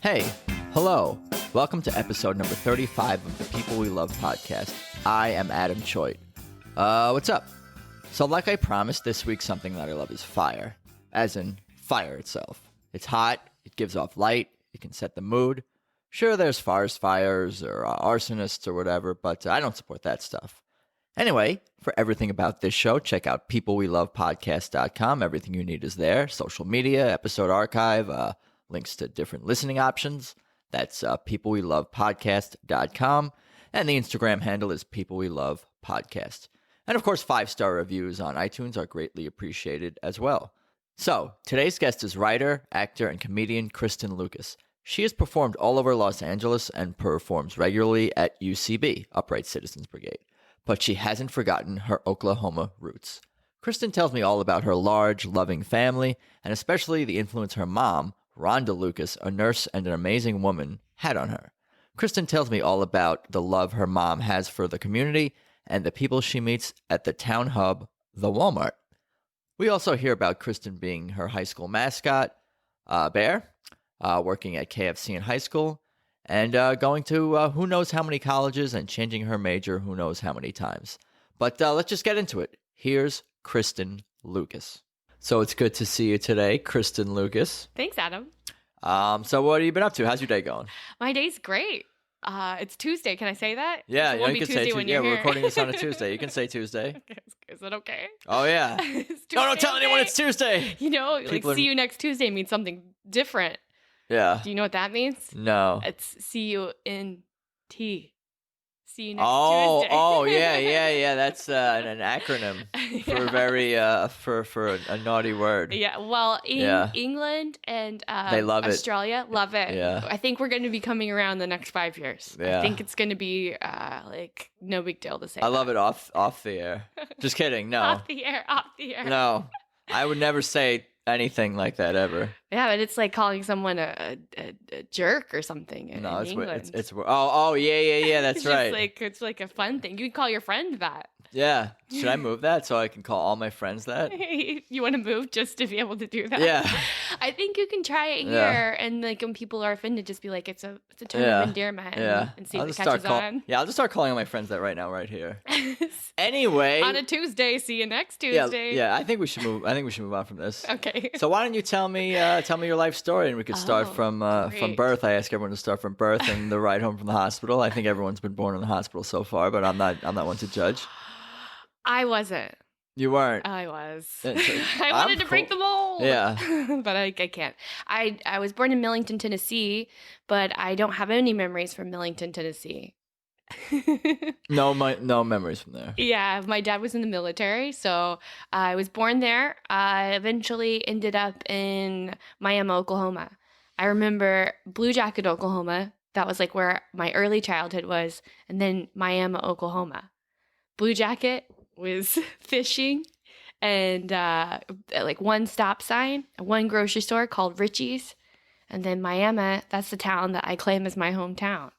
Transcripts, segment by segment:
Hey, hello. Welcome to episode number 35 of the People We Love podcast. I am Adam Choit. What's up? So like I promised, this week something that I love is fire. As in, fire itself. It's hot, it gives off light, it can set the mood. Sure, there's forest fires or arsonists or whatever, but I don't support that stuff. Anyway, for everything about this show, check out peoplewelovepodcast.com. Everything you need is there. Social media, episode archive, links to different listening options. That's peoplewelovepodcast.com. And the Instagram handle is peoplewelovepodcast. And of course, 5-star reviews on iTunes are greatly appreciated as well. So, today's guest is writer, actor, and comedian Kristen Lucas. She has performed all over Los Angeles and performs regularly at UCB, Upright Citizens Brigade. But she hasn't forgotten her Oklahoma roots. Kristen tells me all about her large, loving family, and especially the influence her mom, Rhonda Lucas, a nurse and an amazing woman, had on her. Kristen tells me all about the love her mom has for the community and the people she meets at the town hub, the Walmart. We also hear about Kristen being her high school mascot, Bear, working at KFC in high school, and going to who knows how many colleges and changing her major who knows how many times. But let's just get into it. Here's Kristen Lucas. So it's good to see you today, Kristen Lucas. Thanks, Adam. So what have you been up to? How's your day going? My day's great. It's Tuesday. Can I say that? Yeah, it won't you be can say Tuesday when you're we're here. recording this on a Tuesday. You can say Tuesday. Is that okay? Oh, yeah. Don't tell anyone it's Tuesday. You know, see you next Tuesday means something different. Yeah. Do you know what that means? No. It's C-U-N-T. See you next Tuesday. Yeah. That's an acronym for for a naughty word. Yeah, well, England and they love Australia love it. Yeah. I think we're going to be coming around the next 5 years. Yeah. I think it's going to be like no big deal to say. I love it off the air. Just kidding. No. Off the air. No, I would never say anything like that ever. Yeah, but it's like calling someone a jerk or something in England. It's yeah. That's right. It's like a fun thing. You can call your friend that. Yeah. Should I move that so I can call all my friends that? You want to move just to be able to do that? Yeah. I think you can try it here, and like when people are offended, just be like, it's a term of endearment, and see if it catches on. Yeah, I'll just start calling all my friends that right now, right here. Anyway, on a Tuesday. See you next Tuesday. Yeah. I think we should move on from this. Okay. So why don't you tell me your life story, and we could start from birth. I ask everyone to start from birth and the ride home from the hospital. I think everyone's been born in the hospital so far, but I'm not one to judge. I wasn't. You weren't. I was. I wanted to break the mold. Yeah. But I can't. I was born in Millington, Tennessee, but I don't have any memories from Millington, Tennessee. No memories from there. Yeah, my dad was in the military, so I was born there. I eventually ended up in Miami, Oklahoma. I remember Blue Jacket, Oklahoma. That was like where my early childhood was, and then Miami, Oklahoma. Blue Jacket was fishing and like one stop sign, one grocery store called Richie's, and then Miami, that's the town that I claim as my hometown.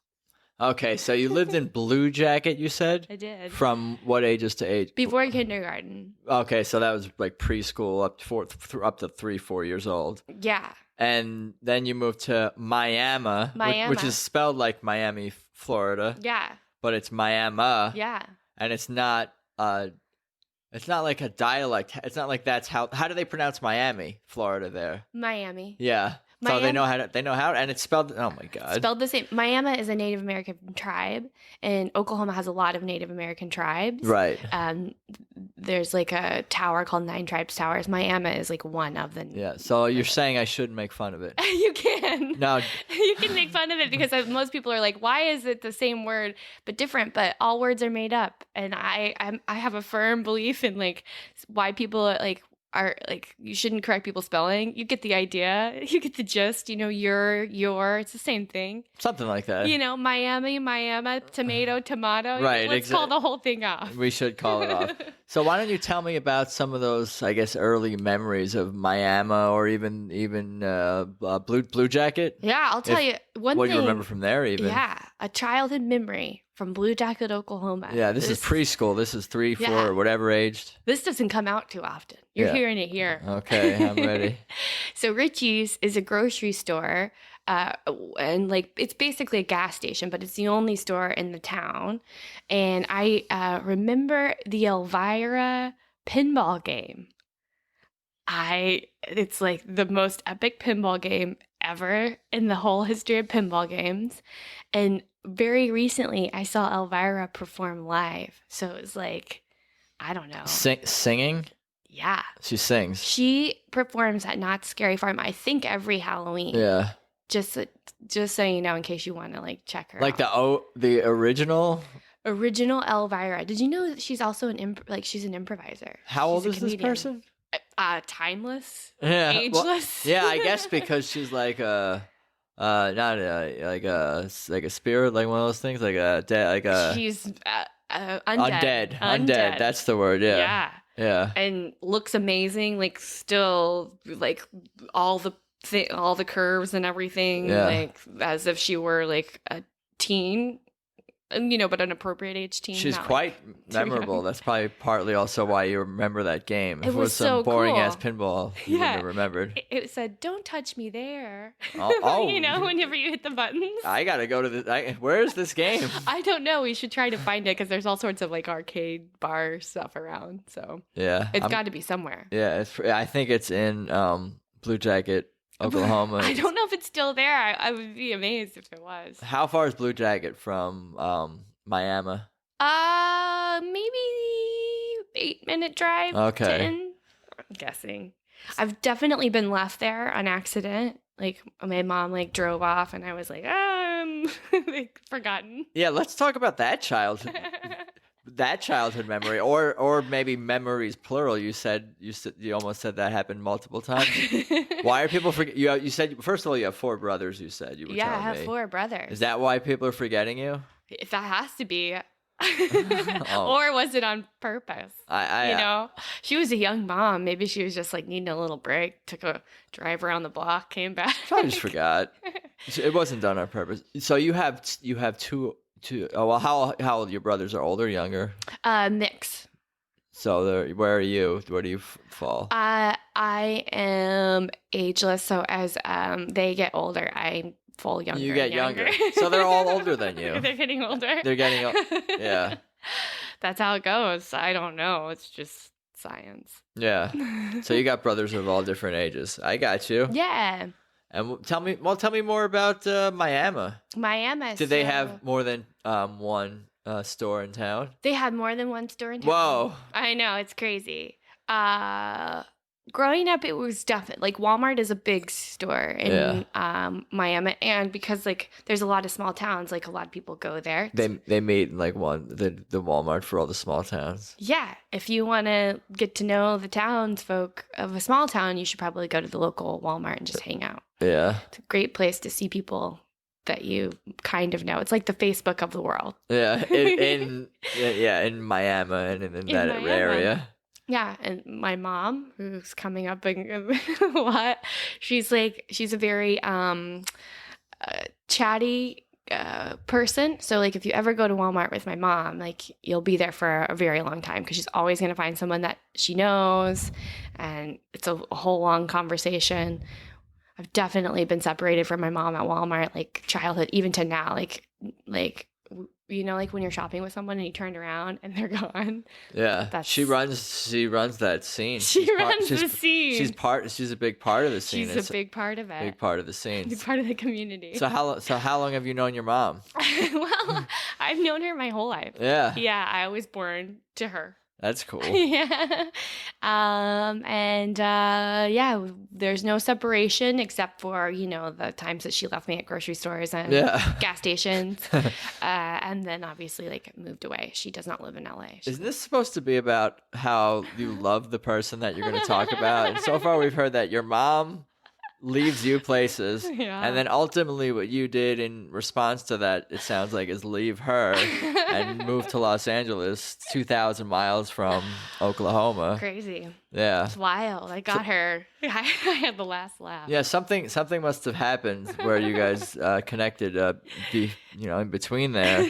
Okay, so you lived in Blue Jacket, you said? I did. From what ages to age? Before kindergarten. Okay, so that was like preschool up to 3-4 years old. Yeah. And then you moved to Miami. Which is spelled like Miami, Florida. Yeah. But it's Miami. Yeah. And it's not like a dialect. It's not like that's how do they pronounce Miami, Florida there? Miami. Yeah. So they know how, and it's spelled, oh my God. Spelled the same. Miami is a Native American tribe, and Oklahoma has a lot of Native American tribes. Right. There's like a tower called Nine Tribes Towers. Miami is like one of them. Yeah. So you're saying I shouldn't make fun of it? You can. No. You can make fun of it because most people are like, why is it the same word but different? But all words are made up, and I have a firm belief in like why people are like you shouldn't correct people's spelling. You get the idea. You get the gist. You know, your. It's the same thing. Something like that. You know, Miami, tomato. Right. Let's call the whole thing off. We should call it off. So why don't you tell me about some of those, I guess, early memories of Miami or even Blue Jacket? Yeah, I'll tell you one thing. What you remember from there, even? Yeah, a childhood memory from Blue Jacket, Oklahoma. Yeah, this is preschool. This is 3, 4, whatever aged. This doesn't come out too often. You're hearing it here. Okay, I'm ready. So Richie's is a grocery store and like it's basically a gas station, but it's the only store in the town. And I remember the Elvira pinball game. It's like the most epic pinball game ever in the whole history of pinball games. And very recently, I saw Elvira perform live. So it was like, I don't know. Singing? Yeah. She sings. She performs at Knott's Scary Farm, I think, every Halloween. Yeah. Just so you know, in case you want to like check her like out. The original Elvira. Did you know that she's also she's an improviser? How old She's a is this comedian. person? Timeless. Yeah. Ageless. Well, yeah, I guess because she's like not like a spirit, like one of those things, like a dead, like a she's undead. Undead. That's the word. Yeah. Yeah. Yeah. And looks amazing. Like still like all the curves and everything. Yeah. Like as if she were like a teen. But an appropriate age teen. She's quite memorable. That's probably partly also why you remember that game. If It was some so boring cool. ass pinball, you wouldn't have remembered. It said, "Don't touch me there." Oh. Whenever you hit the buttons. I gotta go to where is this game? I don't know. We should try to find it because there's all sorts of like arcade bar stuff around. So Yeah, it's got to be somewhere. Yeah, I think it's in Blue Jacket, Oklahoma. I don't know if it's still there. I would be amazed if it was. How far is Blue Jacket from Miami? Maybe 8-minute drive. Okay. 10, I'm guessing. I've definitely been left there on accident. Like my mom drove off and I was like, forgotten. Yeah, let's talk about that childhood memory, or maybe memories plural. You almost said that happened multiple times. Why are people forget? You said first of all you have 4 brothers. You said you were telling me. I have 4 brothers. Is that why people are forgetting you? If that has to be. Oh. Or was it on purpose? She was a young mom. Maybe she was just needing a little break. Took a drive around the block, came back. Probably just forgot. It wasn't done on purpose. So you have 2. Oh well, how old your brothers are? Older, younger? Mix. So where are you? Where do you fall? I am ageless. So as they get older, I'm full younger. You get younger. So they're all older than you. They're getting older. Yeah. That's how it goes. I don't know. It's just science. Yeah. So you got brothers of all different ages. I got you. Yeah. And tell me more about Miami. Miami. Did they have more than one store in town? They had more than one store in town. Whoa. I know, it's crazy. Growing up, it was definitely Walmart is a big store in Miami, and because there's a lot of small towns, a lot of people go there. They made the Walmart for all the small towns. Yeah, if you want to get to know the townsfolk of a small town, you should probably go to the local Walmart and just hang out. Yeah, it's a great place to see people that you kind of know. It's like the Facebook of the world. Yeah, in Miami and in that Miami. area. Yeah, and my mom, who's coming up a lot, she's a very chatty person. So if you ever go to Walmart with my mom, you'll be there for a very long time because she's always going to find someone that she knows, and it's a whole long conversation. I've definitely been separated from my mom at Walmart, childhood, even to now, when you're shopping with someone and you turn around and they're gone. Yeah, she runs that scene. She runs the scene. She's a big part of the scene. She's a big part of it. Big part of the scene. Big part of the community. So how long have you known your mom? Well, I've known her my whole life. Yeah. Yeah, I was born to her. That's cool. Yeah. There's no separation except for, the times that she left me at grocery stores and gas stations. And then obviously moved away. She does not live in LA. Isn't this supposed to be about how you love the person that you're going to talk about? And so far we've heard that your mom leaves you places, and then ultimately what you did in response to that, it sounds like, is leave her and move to Los Angeles, 2,000 miles from Oklahoma. Crazy. Yeah, it's wild. I got her. I had the last laugh. Yeah, something must have happened where you guys connected. In between there,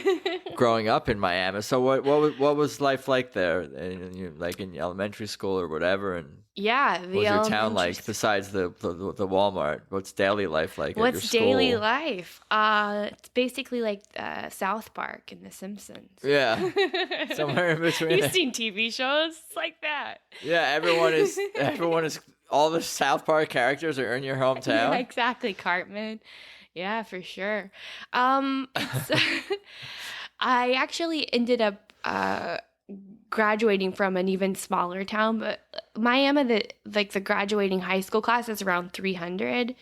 growing up in Miami. So what was life like there? In elementary school or whatever, and Yeah, What the was your town elementary like besides the Walmart? What's daily life like at your What's school? daily life? It's basically like South Park and The Simpsons. Yeah, somewhere in between. You've seen TV shows like that. Yeah, everyone is all the South Park characters are in your hometown. Yeah, exactly, Cartman. Yeah, for sure. So I actually ended up graduating from an even smaller town, but Miami, the graduating high school class is around 300.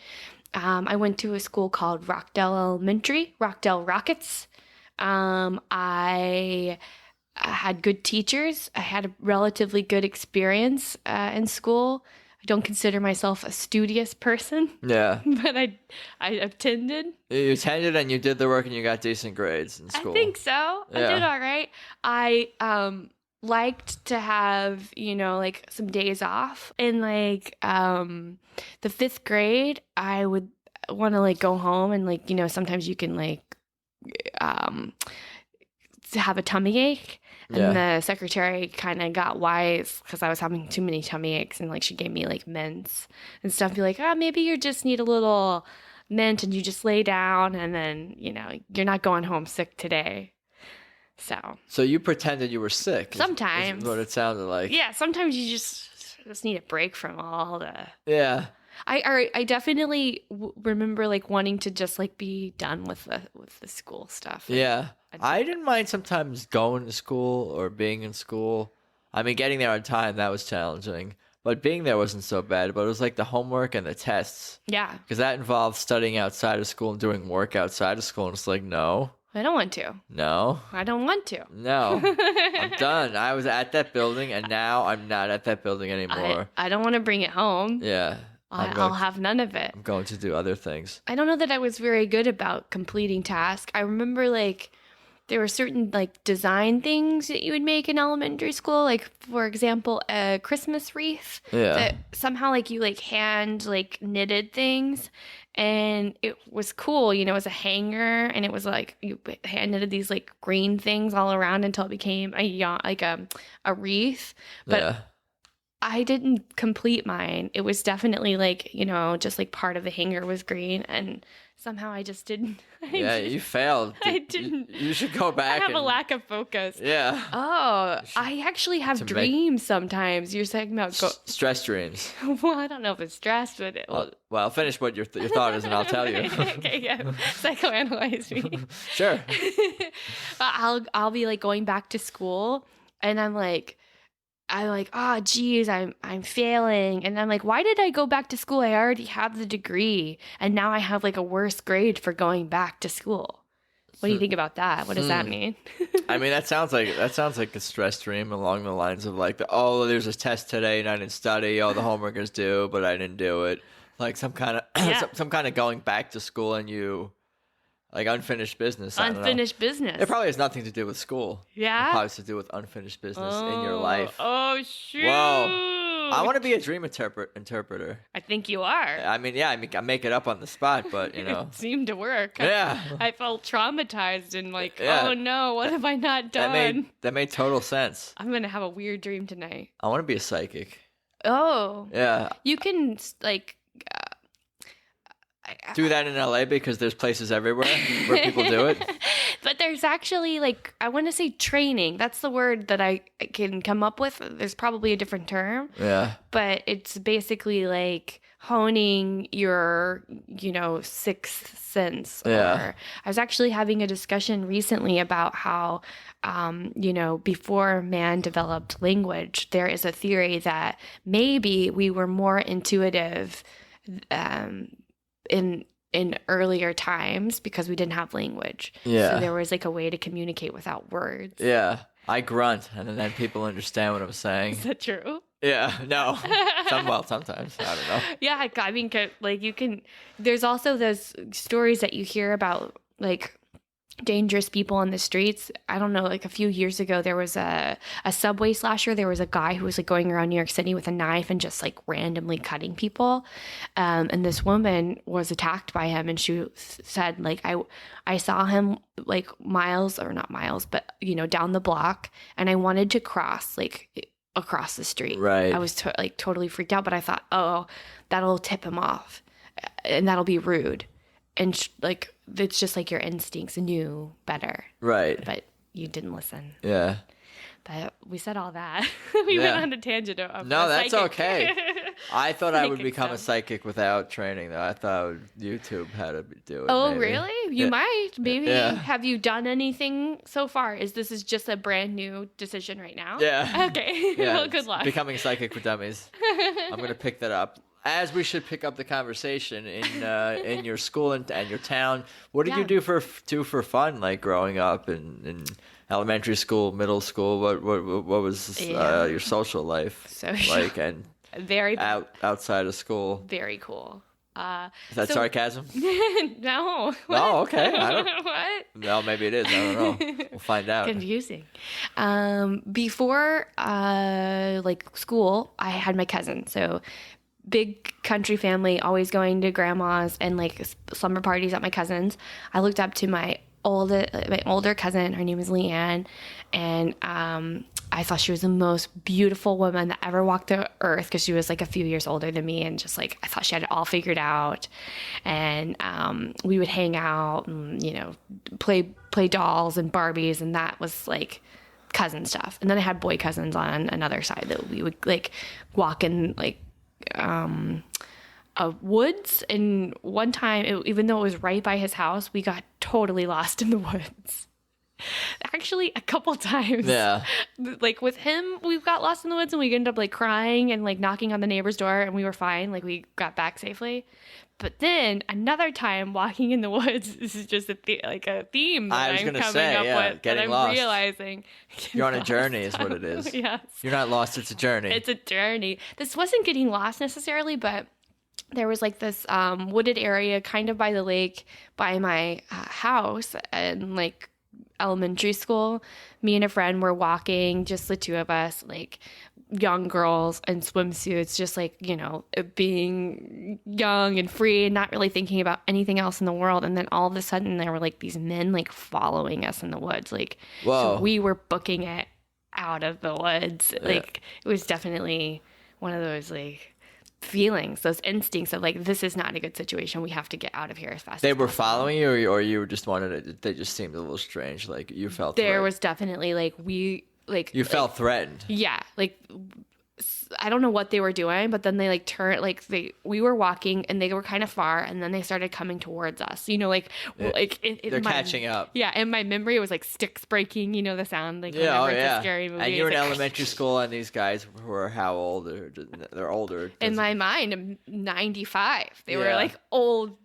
I went to a school called Rockdale Elementary, Rockdale Rockets. I had good teachers. I had a relatively good experience in school. I don't consider myself a studious person. Yeah. But I attended. You attended and you did the work and you got decent grades in school. I think so. Yeah. I did all right. I liked to have, like some days off. In like the 5th grade, I would want to like go home and like, sometimes you can like have a tummy ache. And the secretary kind of got wise because I was having too many tummy aches, and like she gave me like mints and stuff. Be like, maybe you just need a little mint, and you just lay down, and then you're not going home sick today. So you pretended you were sick. Sometimes is what it sounded like. Yeah, sometimes you just need a break from all the. Yeah. I definitely remember like wanting to just like be done with the school stuff. Yeah. I didn't mind sometimes going to school or being in school. I mean, getting there on time, that was challenging. But being there wasn't so bad. But it was like the homework and the tests. Yeah. Because that involved studying outside of school and doing work outside of school. And it's like, no. I don't want to. No. I don't want to. No. I'm done. I was at that building, and now I'm not at that building anymore. I don't want to bring it home. Yeah. I'll have none of it. I'm going to do other things. I don't know that I was very good about completing tasks. I remember like there were certain like design things that you would make in elementary school. Like, for example, a Christmas wreath. Yeah. That somehow like you like hand like knitted things. And it was cool, it was a hanger, and it was like you hand knitted these like green things all around until it became a wreath. But yeah. I didn't complete mine. It was definitely like, just like part of the hanger was green, and somehow I just didn't. You failed. I didn't. You should go back. I have a lack of focus. Yeah. Oh, I actually have dreams sometimes. You're saying about stress dreams. Well, I don't know if it's stress, but well, finish what your thought is, and I'll tell you. Okay, yeah. Psychoanalyze me. Sure. I'll be like going back to school, and I'm like, oh, geez, I'm failing. And I'm like, why did I go back to school? I already have the degree. And now I have like a worse grade for going back to school. What do you think about that? What does that mean? I mean, that sounds like a stress dream along the lines of like, there's a test today and I didn't study. Oh, the homework is due, but I didn't do it. Like some kind of some kind of going back to school and you. Like unfinished business. Unfinished business. It probably has nothing to do with school. Yeah? It probably has to do with unfinished business in your life. Oh, shoot. Whoa. I want to be a dream interpreter. I think you are. I mean, yeah, I make it up on the spot, but, It seemed to work. Yeah. I felt traumatized and like, oh no, what have I not done? That made total sense. I'm going to have a weird dream tonight. I want to be a psychic. Oh. Yeah. You can, like... do that in LA because there's places everywhere where people do it. But there's actually like, I want to say training. That's the word that I can come up with. There's probably a different term. Yeah. But it's basically like honing your, sixth sense. Yeah. I was actually having a discussion recently about how, before man developed language, there is a theory that maybe we were more intuitive in earlier times because we didn't have language. Yeah. So there was like a way to communicate without words. Yeah. I grunt and then people understand what I'm saying. Is that true? Yeah. No. Sometimes. I don't know. Yeah. I mean, like there's also those stories that you hear about like dangerous people on the streets. I don't know, like a few years ago, there was a subway slasher. There was a guy who was like going around New York City with a knife and just like randomly cutting people. And this woman was attacked by him, and she said, like, I saw him like miles, or not miles, but down the block, and I wanted to cross, like, across the street. Right. I was totally freaked out, but I thought, oh, that'll tip him off and that'll be rude. And like, it's just like your instincts knew better. Right. But you didn't listen. Yeah. But we said all that. We went on a tangent of No, a that's psychic. Okay. I thought I would Psychic become a stuff. psychic without training, though. I thought YouTube had to do it. Oh, maybe. really? You might. Maybe. Yeah. Have you done anything so far? This is just a brand new decision right now? Yeah. Okay. Yeah, Well, good luck. Becoming psychic for dummies. I'm going to pick that up. As we should pick up the conversation in your school and your town. What did you do for fun, like growing up in elementary school, middle school? What was your social life like, and very outside of school? Very cool. Is that sarcasm? No. Oh, okay. I don't. What? No, maybe it is. I don't know. We'll find out. Confusing. Before like school, I had my cousin. So big country family, always going to grandma's and like slumber parties at my cousin's. I looked up to my older cousin. Her name is Leanne, and I thought she was the most beautiful woman that ever walked the earth because she was like a few years older than me, and just like I thought she had it all figured out. And we would hang out and play dolls and Barbies, and that was like cousin stuff. And then I had boy cousins on another side that we would like walk in like woods. And one time, even though it was right by his house, we got totally lost in the woods. Actually, a couple times. Yeah. Like with him, we got lost in the woods and we ended up like crying and like knocking on the neighbor's door, and we were fine. Like we got back safely. But then another time walking in the woods, this is just a theme that I'm coming up with. Getting and I'm lost. realizing You're on a journey is what it is. Yes. You're not lost, it's a journey. It's a journey. This wasn't getting lost necessarily, but there was like this wooded area kind of by the lake by my house, and like elementary school. Me and a friend were walking, just the two of us, like young girls in swimsuits, just like, being young and free and not really thinking about anything else in the world. And then all of a sudden there were like these men like following us in the woods. Like, whoa. So we were booking it out of the woods. Yeah. Like it was definitely one of those like feelings, those instincts of like, this is not a good situation. We have to get out of here as fast They as were possible. following you, or you just wanted it? They just seemed a little strange. Like you felt There threatened. was definitely like, You felt threatened. Yeah, like I don't know what they were doing, but then they like turned, like we were walking and they were kind of far, and then they started coming towards us. They're catching up. Yeah, in my memory it was like sticks breaking. You know the sound, like Yeah, whenever it's a scary movie. And you were in it's like, elementary school, and these guys were how old? They're older. in my mind, I'm 95. They were Yeah. like old.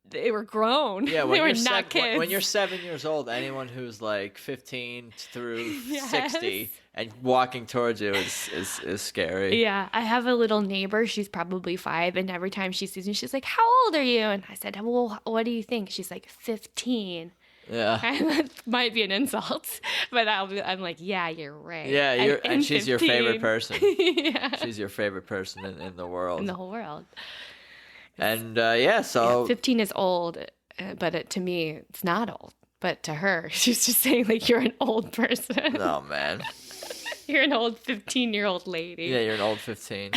They were grown. Yeah, they were not kids. When you're 7 years old, anyone who's like 15 through Yes. 60 and walking towards you is scary. Yeah, I have a little neighbor. She's probably 5, and every time she sees me, she's like, "How old are you?" And I said, "Well, what do you think?" She's like, 15. Yeah. That might be an insult, but I'm like, yeah, you're right. Yeah, I'm and she's your 15. favorite person. Yeah. She's your favorite person in the world. In the whole world. And Yeah, 15 is old, but to me, it's not old. But to her, she's just saying like, you're an old person. Oh man. You're an old 15-year-old lady. Yeah, you're an old 15.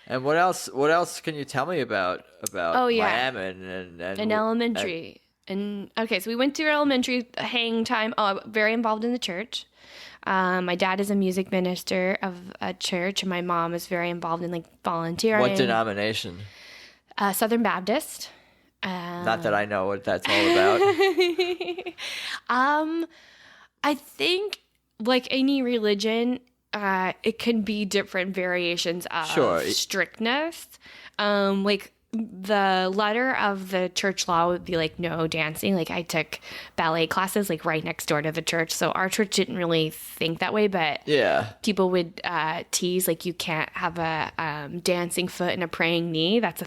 And what else can you tell me about Miami and in elementary? And okay, so we went to elementary hang time. Oh, very involved in the church. My dad is a music minister of a church, and my mom is very involved in like volunteering. What denomination? Southern Baptist. Not that I know what that's all about. I think like any religion, it can be different variations of strictness. Like the letter of the church law would be like no dancing. Like I took ballet classes like right next door to the church, so our church didn't really think that way, but yeah, people would tease like you can't have a dancing foot and a praying knee. That's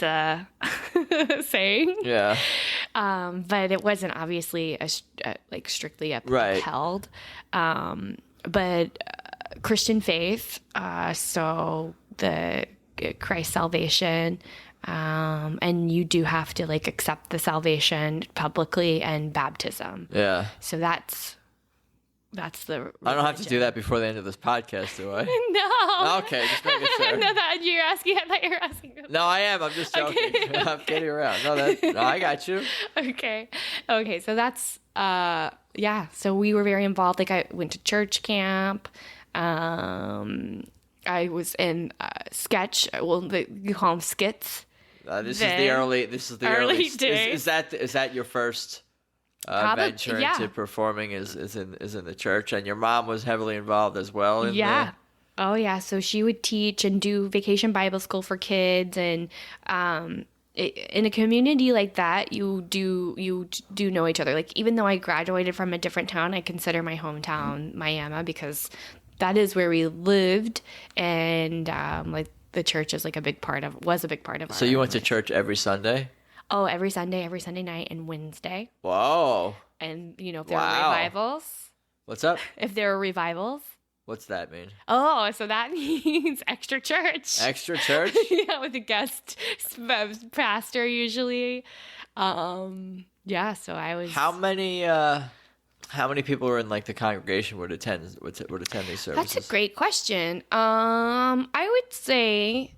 a saying. Yeah. But it wasn't obviously like strictly upheld. But Christian faith, so the Christ salvation. And you do have to like accept the salvation publicly and baptism. Yeah. So that's That's the religion. I don't have to do that before the end of this podcast, do I? No. Okay, just making sure. No, that you're asking. I thought you were asking. No, I am. I'm just joking. Okay. I'm kidding around. No, I got you. Okay. So that's yeah. So we were very involved. Like I went to church camp. I was in sketch. Well, you call them skits. This is the early days. Is that your first venture into performing? Is in the church, and your mom was heavily involved as well. Oh yeah. So she would teach and do vacation Bible school for kids, and in a community like that, you do know each other. Like even though I graduated from a different town, I consider my hometown Miami because that is where we lived, and like the church is like was a big part of our. So you went to church every Sunday? Oh, every Sunday night, and Wednesday. Whoa! And if there were revivals. What's up? If there were revivals. What's that mean? Oh, so that means extra church. Extra church? Yeah, with a guest pastor usually. Yeah, so I was. How many people were in like the congregation would attend these services? That's a great question. I would say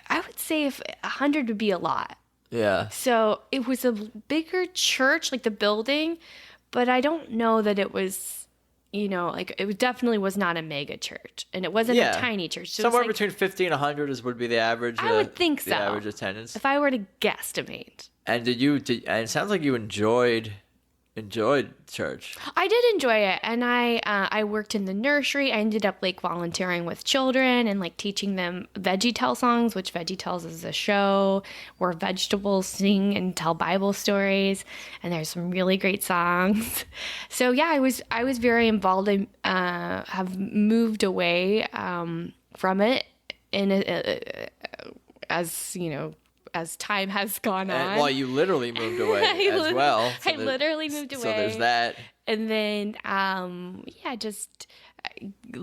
if 100 would be a lot. Yeah. So it was a bigger church, like the building, but I don't know that it was. It definitely was not a mega church, and it wasn't a tiny church. So somewhere between 50 and 100 would be the average. I would think the average attendance. If I were to guesstimate. And and it sounds like you enjoyed church. I did enjoy it, and I worked in the nursery. I ended up like volunteering with children and like teaching them Veggie Tell songs, which Veggie Tells is a show where vegetables sing and tell Bible stories, and there's some really great songs. So yeah, I was very involved. I have moved away from it as time has gone on. Well, you literally moved away as well. I literally moved away. So there's that. And then, just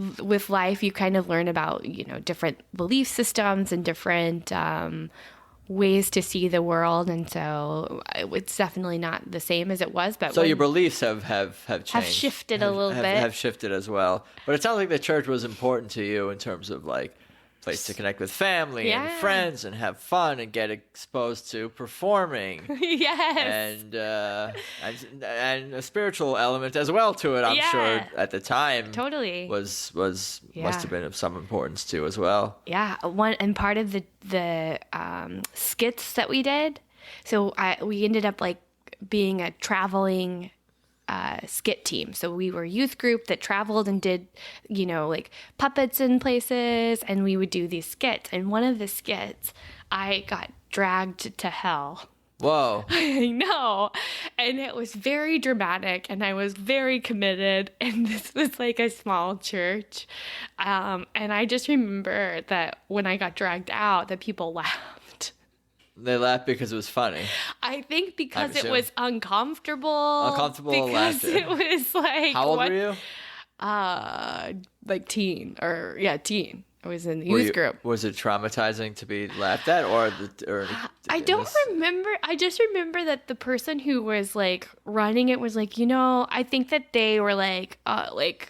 with life, you kind of learn about, different belief systems and different ways to see the world. And so it's definitely not the same as it was. But so your beliefs have changed. Have shifted a little bit. Have shifted as well. But it sounds like the church was important to you in terms of like place to connect with family and friends and have fun and get exposed to performing. Yes. And a spiritual element as well to it, I'm sure at the time. Totally. Was must have been of some importance too as well. Yeah. Part of the skits that we did. So we ended up like being a traveling skit team. So we were a youth group that traveled and did, like puppets in places, and we would do these skits. And one of the skits, I got dragged to hell. Whoa. I know. And it was very dramatic, and I was very committed. And this was like a small church. And I just remember that when I got dragged out, that people laughed. They laughed because it was funny. I think because it was uncomfortable. Uncomfortable laughter. It was like... How old were you? Like teen. Teen. I was in the youth group. Was it traumatizing to be laughed at, I don't remember. I just remember that the person who was like running it was like, I think that they were like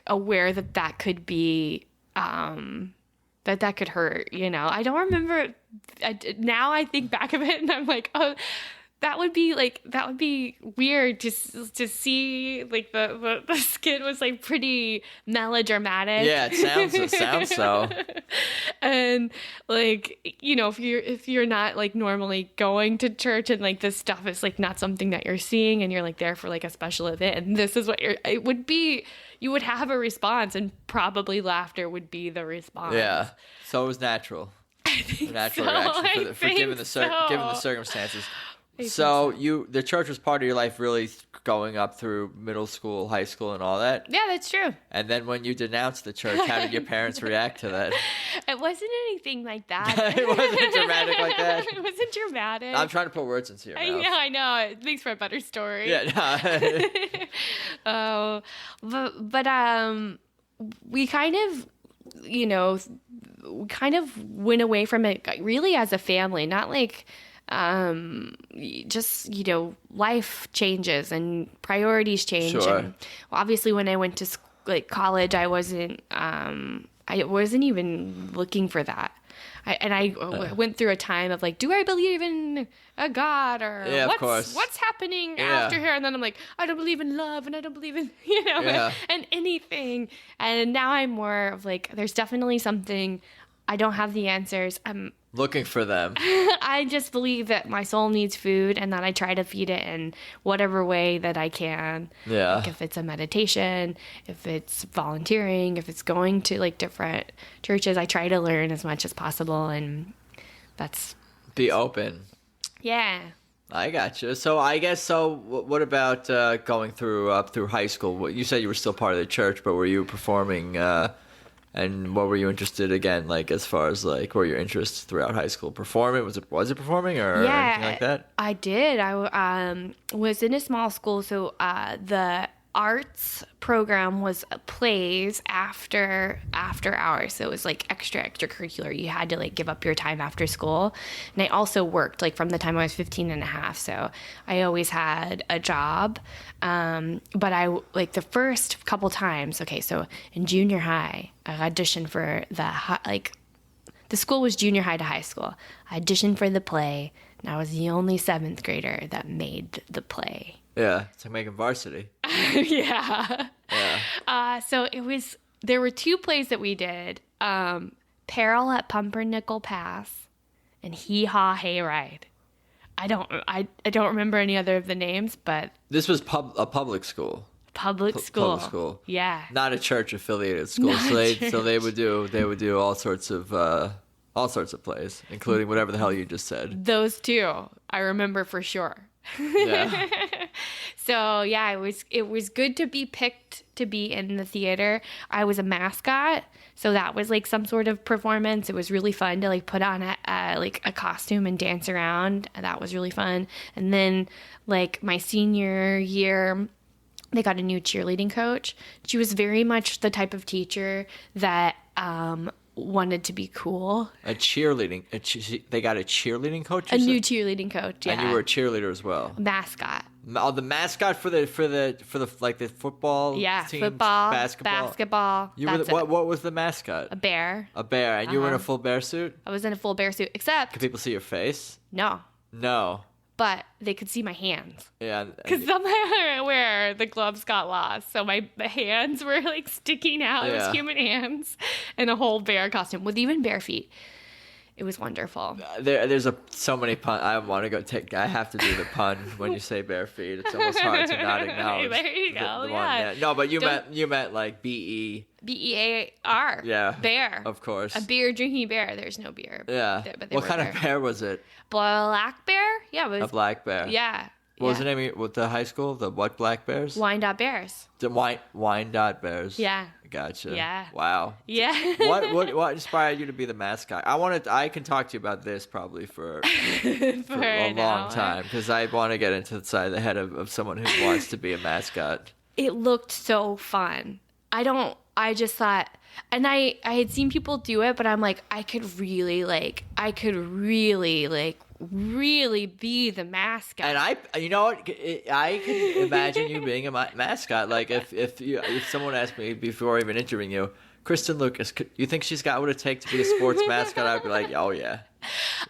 aware that could be, that could hurt. I don't remember. Now I think back of it and I'm like, oh, that would be weird to see like the skit was like pretty melodramatic. Yeah, it sounds so. And like, if you're not like normally going to church and like this stuff is like not something that you're seeing and you're like there for like a special event and this is what it would be, you would have a response and probably laughter would be the response. Yeah. So it was natural. I think natural so. reaction for given the circumstances. So the church was part of your life really going up through middle school, high school, and all that? Yeah, that's true. And then when you denounced the church, how did your parents react to that? It wasn't anything like that. It wasn't dramatic like that? It wasn't dramatic. I'm trying to put words into your mouth. Yeah, I know. It makes for a better story. Yeah. But we kind of, went away from it really as a family, not like just, life changes and priorities change. Sure. And obviously when I went to college, I wasn't even looking for that. I went through a time of like, do I believe in a God, or what's happening after here? And then I'm like, I don't believe in love, and I don't believe in, and anything. And now I'm more of like, there's definitely something. I don't have the answers. I'm looking for them. I just believe that my soul needs food, and that I try to feed it in whatever way that I can. Yeah. Like if it's a meditation, if it's volunteering, if it's going to like different churches, I try to learn as much as possible, and that's... Be open. Yeah. I gotcha. So I guess, what about going through high school? You said you were still part of the church, but were you performing... And what were you interested again, like as far as like what were your interests throughout high school? Performing? Was it performing or anything like that? I did. I was in a small school, so the arts program was plays after hours. So it was like extracurricular. You had to like give up your time after school. And I also worked like from the time I was 15 and a half. So I always had a job. But I like the first couple times. Okay, so in junior high, I auditioned for the school was junior high to high school. I auditioned for the play, and I was the only 7th grader that made the play. Yeah, it's like making varsity. Yeah. So there were 2 plays that we did, Peril at Pumpernickel Pass and Hee Haw Hayride. I don't remember any other of the names, but... This was a public school. Public school. Public school. Yeah. Not a church affiliated school. So they would do all sorts of plays, including whatever the hell you just said. Those 2, I remember for sure. Yeah. So yeah, it was good to be picked to be in the theater. I was a mascot, so that was like some sort of performance. It was really fun to like put on a costume and dance around. That was really fun. And then like my senior year, they got a new cheerleading coach. She was very much the type of teacher that wanted to be cool. They got a cheerleading coach? New cheerleading coach, yeah. And you were a cheerleader as well. Mascot. Oh, the mascot for the like the football team, football, basketball. What was the mascot? A bear. A bear, and you were in a full bear suit? I was in a full bear suit, except... Could people see your face? No. But they could see my hands. Yeah. Because somewhere the gloves got lost. So my hands were like sticking out. It was human hands in a whole bear costume with even bare feet. It was wonderful. There's so many puns. I want to go I have to do the pun when you say bare feet. It's almost hard to not acknowledge. There you go. Yeah. No, but you meant like BEAR. Yeah. Bear. Of course. A beer drinking bear. There's no beer. Yeah. What kind of bear was it? Black bear? Yeah. It was, a black bear. Yeah. What was the name of the high school? The what Black Bears? Wyandotte-Bears. The Wyandotte Bears. Yeah. Gotcha. Yeah. Wow. Yeah. What inspired you to be the mascot? I can talk to you about this probably for a long time, because I want to get into the side of the head of someone who wants to be a mascot. It looked so fun. I just thought, and I had seen people do it, but I'm like, I could really be the mascot. And I can imagine you being a mascot. Like if someone asked me before even interviewing you, Kristen Lucas, you think she's got what it takes to be a sports mascot? I'd be like, oh yeah.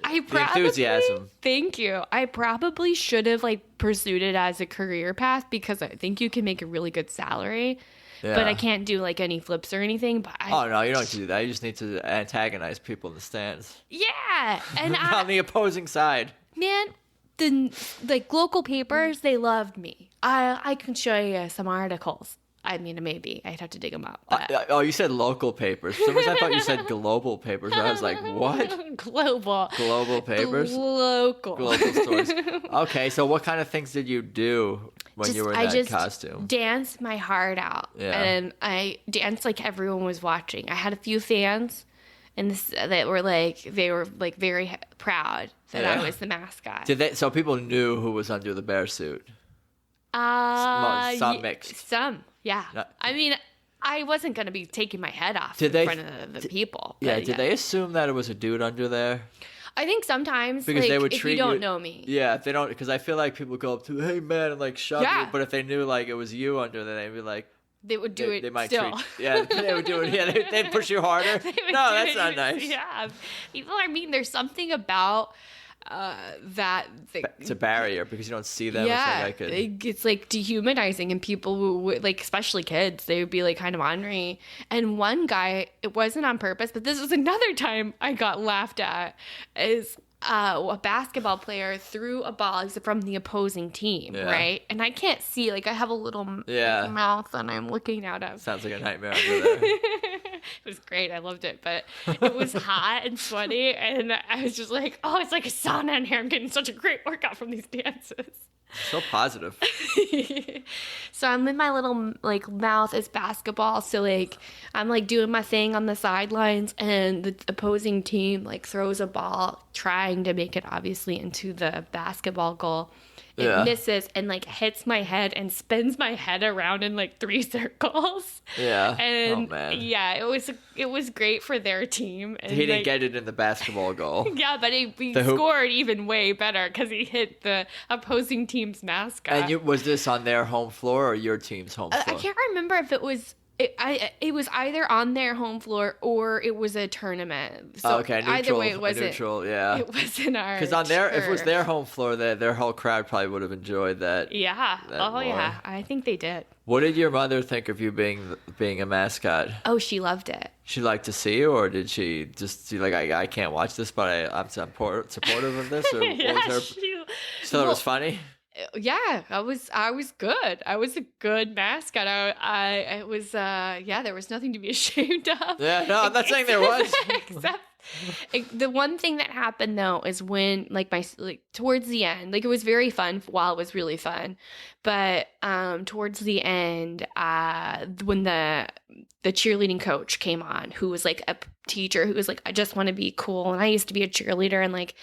Enthusiasm. Thank you. I probably should have pursued it as a career path, because I think you can make a really good salary. Yeah. But I can't do any flips or anything. Oh no, you don't have to do that. You just need to antagonize people in the stands. Yeah, and on the opposing side. Man, the local papers, they loved me. I can show you some articles. I mean, maybe I'd have to dig them up. Oh, you said local papers. For some reason, I thought you said global papers. I was like, what? Global papers. Global stories. Okay, so what kind of things did you do when you were in that costume? Danced my heart out, and I danced like everyone was watching. I had a few fans, and that were very proud that I was the mascot. So people knew who was under the bear suit? Some mixed. Some. Yeah. I mean, I wasn't going to be taking my head off in front of the people. Yeah, did they assume that it was a dude under there? I think sometimes Because like, they would if treat you don't you- know me. Yeah, if they don't, because I feel like people go up to, hey man, and like shove Yeah. you. But if they knew like it was you under, then they'd be like, They would do it they might still. treat, yeah, they would do it. Yeah, they'd push you harder. They would No, do that's it not even- nice. Yeah. People are mean. There's something about that thing. It's a barrier because you don't see them. Yeah, It's like it's like dehumanizing, and people who would, like, especially kids, they would be like kind of ornery. And one guy, it wasn't on purpose, but this was another time I got laughed at. Is a basketball player threw a ball from the opposing team, Yeah. right? And I can't see, like I have a little Yeah. mouth, and I'm looking at him. sounds like a nightmare under there. It was great. I loved it, but it was hot and sweaty, and I was just like, oh, it's like a sauna in here. I'm getting such a great workout from these dances. So positive. So I'm in my little like mouth is basketball. So like I'm like doing my thing on the sidelines, and the opposing team like throws a ball trying to make it obviously into the basketball goal. It Yeah. misses and like hits my head and spins my head around in like 3 circles. Yeah. And oh man. yeah, it was great for their team. And He didn't like, get it in the basketball goal. yeah, but he The hoop. scored even way better because he hit the opposing team's mascot. And was this on their home floor or your team's home floor? I can't remember if it was. It was either on their home floor or it was a tournament. So okay, neutral, either way, it wasn't. neutral, yeah. It wasn't our. Because on their, if it was turf. their home floor, their whole crowd probably would have enjoyed that. Yeah. that Oh more. yeah. I think they did. What did your mother think of you being a mascot? Oh, she loved it. She liked to see you, or did she just like I can't watch this, but I'm supportive of this, or Yeah, what was her? she So it was funny. Yeah, I was good. I was a good mascot. I was yeah, there was nothing to be ashamed of. Yeah, no, I'm not saying there was. Except the one thing that happened though is when like towards the end, like it was very fun while it was really fun, but towards the end, when the cheerleading coach came on, who was like a teacher who was like, I just want to be cool, and I used to be a cheerleader, and like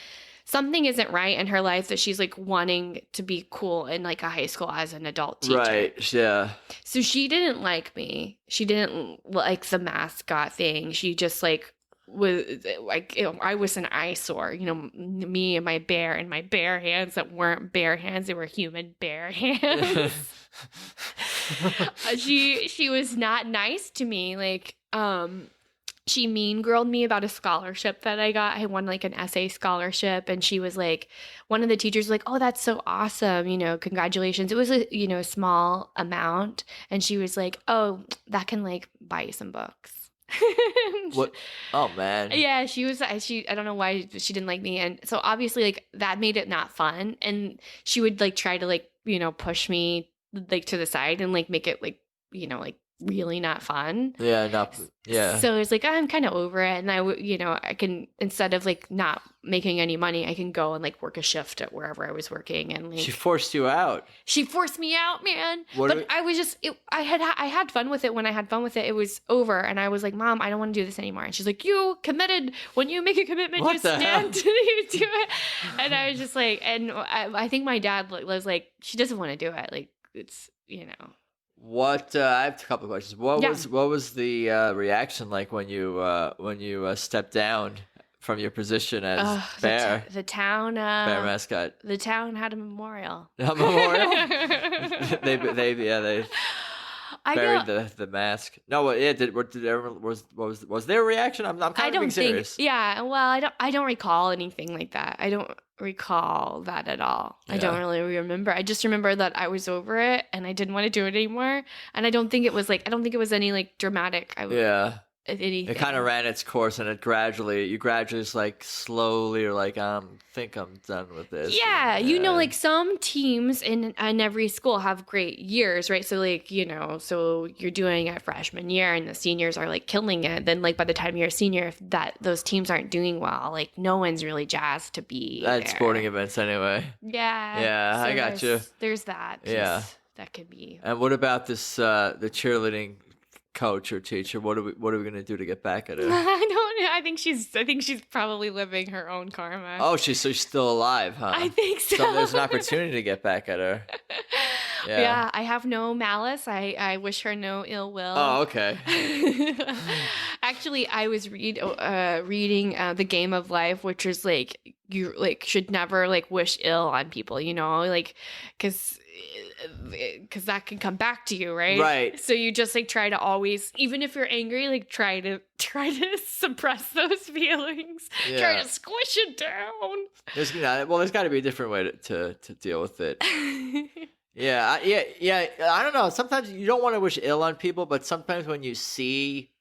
something isn't right in her life that she's like wanting to be cool in like a high school as an adult teacher. Right. Yeah. So she didn't like me. She didn't like the mascot thing. She just like was like, I was an eyesore, me and my bare hands that weren't bare hands. They were human bare hands. She was not nice to me. Like, she mean girled me about a scholarship that I got. I won like an essay scholarship, and she was like, one of the teachers was like, oh, that's so awesome. Congratulations. It was a small amount. And she was like, oh, that can like buy you some books. What? Oh man. Yeah, I don't know why she didn't like me. And so obviously like that made it not fun. And she would like try to like, push me like to the side and like make it like, like really not fun. Yeah. Yeah. So it's like, I'm kind of over it. And I can, instead of like not making any money, I can go and like work a shift at wherever I was working. And like, She forced you out. she forced me out, man. What But do we- I was just, I had fun with it. When I had fun with it, it was over. And I was like, Mom, I don't want to do this anymore. And she's like, you committed. When you make a commitment, What you the hell? stand to you do it. And I was just like, and I think my dad was like, she doesn't want to do it. Like, it's, What? I have a couple of questions. What Yeah. was the reaction like when you stepped down from your position as bear the town, bear mascot? the town had a memorial. A memorial. they I buried know. the mask. No, what? Yeah, did everyone was there a reaction? I'm I kind of don't being think. serious. Yeah. Well, I don't recall anything like that. I don't recall that at all. I don't Yeah. really remember. I just remember that I was over it and I didn't want to do it anymore. And I don't think it was any like dramatic. Yeah. Anything. It kind of ran its course, and you gradually just like slowly are like, think I'm done with this. Yeah, like some teams in every school have great years, right? So like, so you're doing it freshman year and the seniors are like killing it. Then like by the time you're a senior, if those teams aren't doing well, like no one's really jazzed to be at there. sporting events anyway. Yeah. Yeah, I got you. There's that. Yeah. That could be. And what about this the cheerleading coach or teacher? What are we gonna do to get back at her? I don't know. I think she's probably living her own karma. Oh, she's still alive, huh? I think so. So there's an opportunity to get back at her. Yeah. I have no malice. I wish her no ill will. Oh, okay. Actually, I was reading The Game of Life, which is like you like should never like wish ill on people, you know, like because that can come back to you, right? Right. So you just like try to always, even if you're angry, like try to suppress those feelings. Yeah. Try to squish it down. There's got to be a different way to deal with it. Yeah. I don't know. Sometimes you don't want to wish ill on people, but sometimes when you see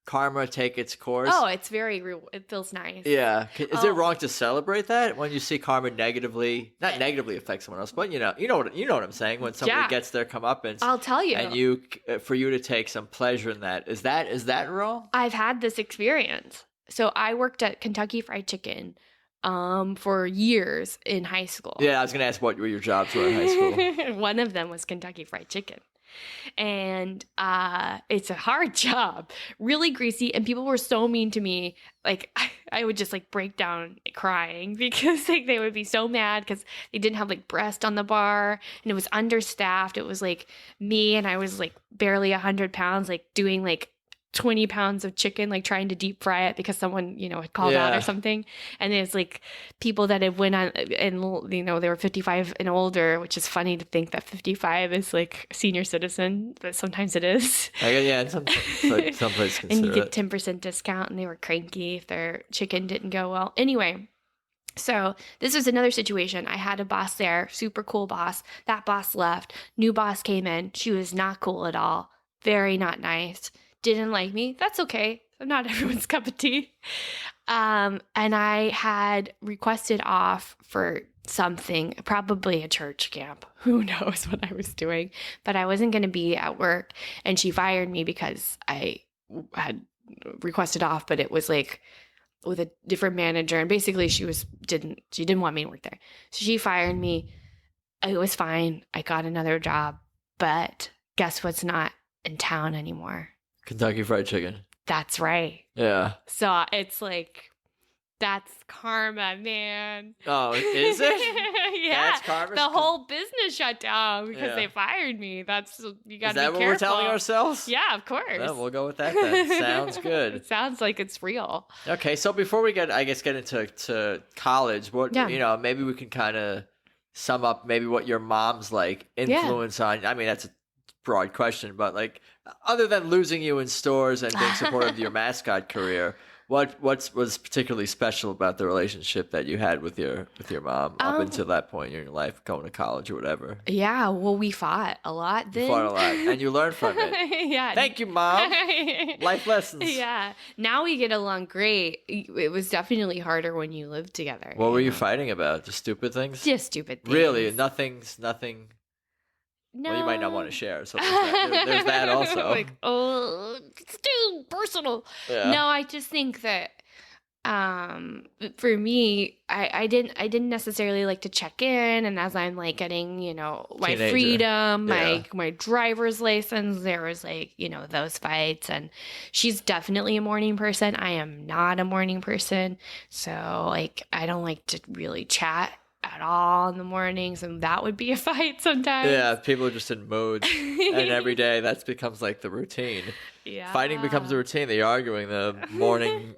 karma take its course. Oh, it's it feels nice. Yeah. Is it wrong to celebrate that when you see karma negatively affect someone else? But you know what I'm saying. When somebody gets their comeuppance, I'll tell you. And for you to take some pleasure in that, is that wrong? I've had this experience. So I worked at Kentucky Fried Chicken for years in high school. Yeah, I was going to ask what your jobs were in high school. One of them was Kentucky Fried Chicken. And it's a hard job, really greasy, and people were so mean to me. Like I would just like break down crying because like they would be so mad because they didn't have like breast on the bar and it was understaffed. It was like me and I was like barely 100 pounds, like doing like 20 pounds of chicken, like trying to deep fry it because someone, you know, had called out or something. And it's like people that had went on and, you know, they were 55 and older, which is funny to think that 55 is like senior citizen, but sometimes it is. Yeah, some places consider and you get 10% discount and they were cranky if their chicken didn't go well. Anyway, so this was another situation. I had a boss there, super cool boss. That boss left. New boss came in. She was not cool at all. Very not nice. Didn't like me. That's okay. I'm not everyone's cup of tea. And I had requested off for something, probably a church camp. Who knows what I was doing? But I wasn't going to be at work. And she fired me because I had requested off, but it was like with a different manager. And basically she didn't want me to work there. So she fired me. It was fine. I got another job. But guess what's not in town anymore? Kentucky Fried Chicken. That's right. Yeah. So it's like, that's karma, man. Oh, is it? Yeah. That's karma. The whole business shut down because they fired me. You got to be careful. Is that what we're telling ourselves? Yeah, of course. Well, we'll go with that then. Sounds good. It sounds like it's real. Okay, so before we get into college, maybe we can kind of sum up maybe what your mom's like influence on. I mean, that's a broad question, but like other than losing you in stores and being supportive of your mascot career, what was particularly special about the relationship that you had with your mom up until that point in your life, going to college or whatever? Yeah, well, we fought a lot then. You fought a lot, and you learned from it. Yeah. Thank you, Mom. Life lessons. Yeah. Now we get along great. It was definitely harder when you lived together. What were you fighting about? Just stupid things? Just stupid things. Really? Nothing. No. Well, you might not want to share, so there's that also. Like, oh, it's too personal. Yeah. No, I just think that for me, I didn't necessarily like to check in, and as I'm like getting, you know, my Teenager. freedom, my driver's license, there was like, you know, those fights. And she's definitely a morning person. I am not a morning person, so like I don't like to really chat at all in the mornings, and that would be a fight sometimes. Yeah, people are just in moods, and every day that becomes like the routine. Yeah, fighting becomes the routine. The arguing, the morning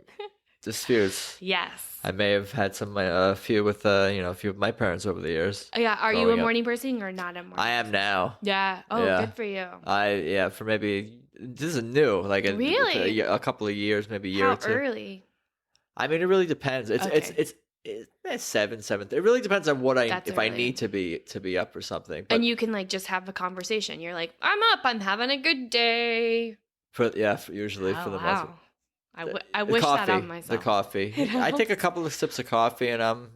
disputes. Yes, I may have had a few with a few of my parents over the years. Yeah, are you a morning person or not a morning? I am now. Yeah. Oh, yeah. Good for you. For maybe this is new, like really a couple of years, maybe a year or two. How early? I mean, it really depends. It's 7:30. It really depends on what if I need to be up for something. But and you can like just have a conversation. You're like, I'm up. I'm having a good day. Usually for the most part. I wish coffee, that on myself. The coffee. I take a couple of sips of coffee and I'm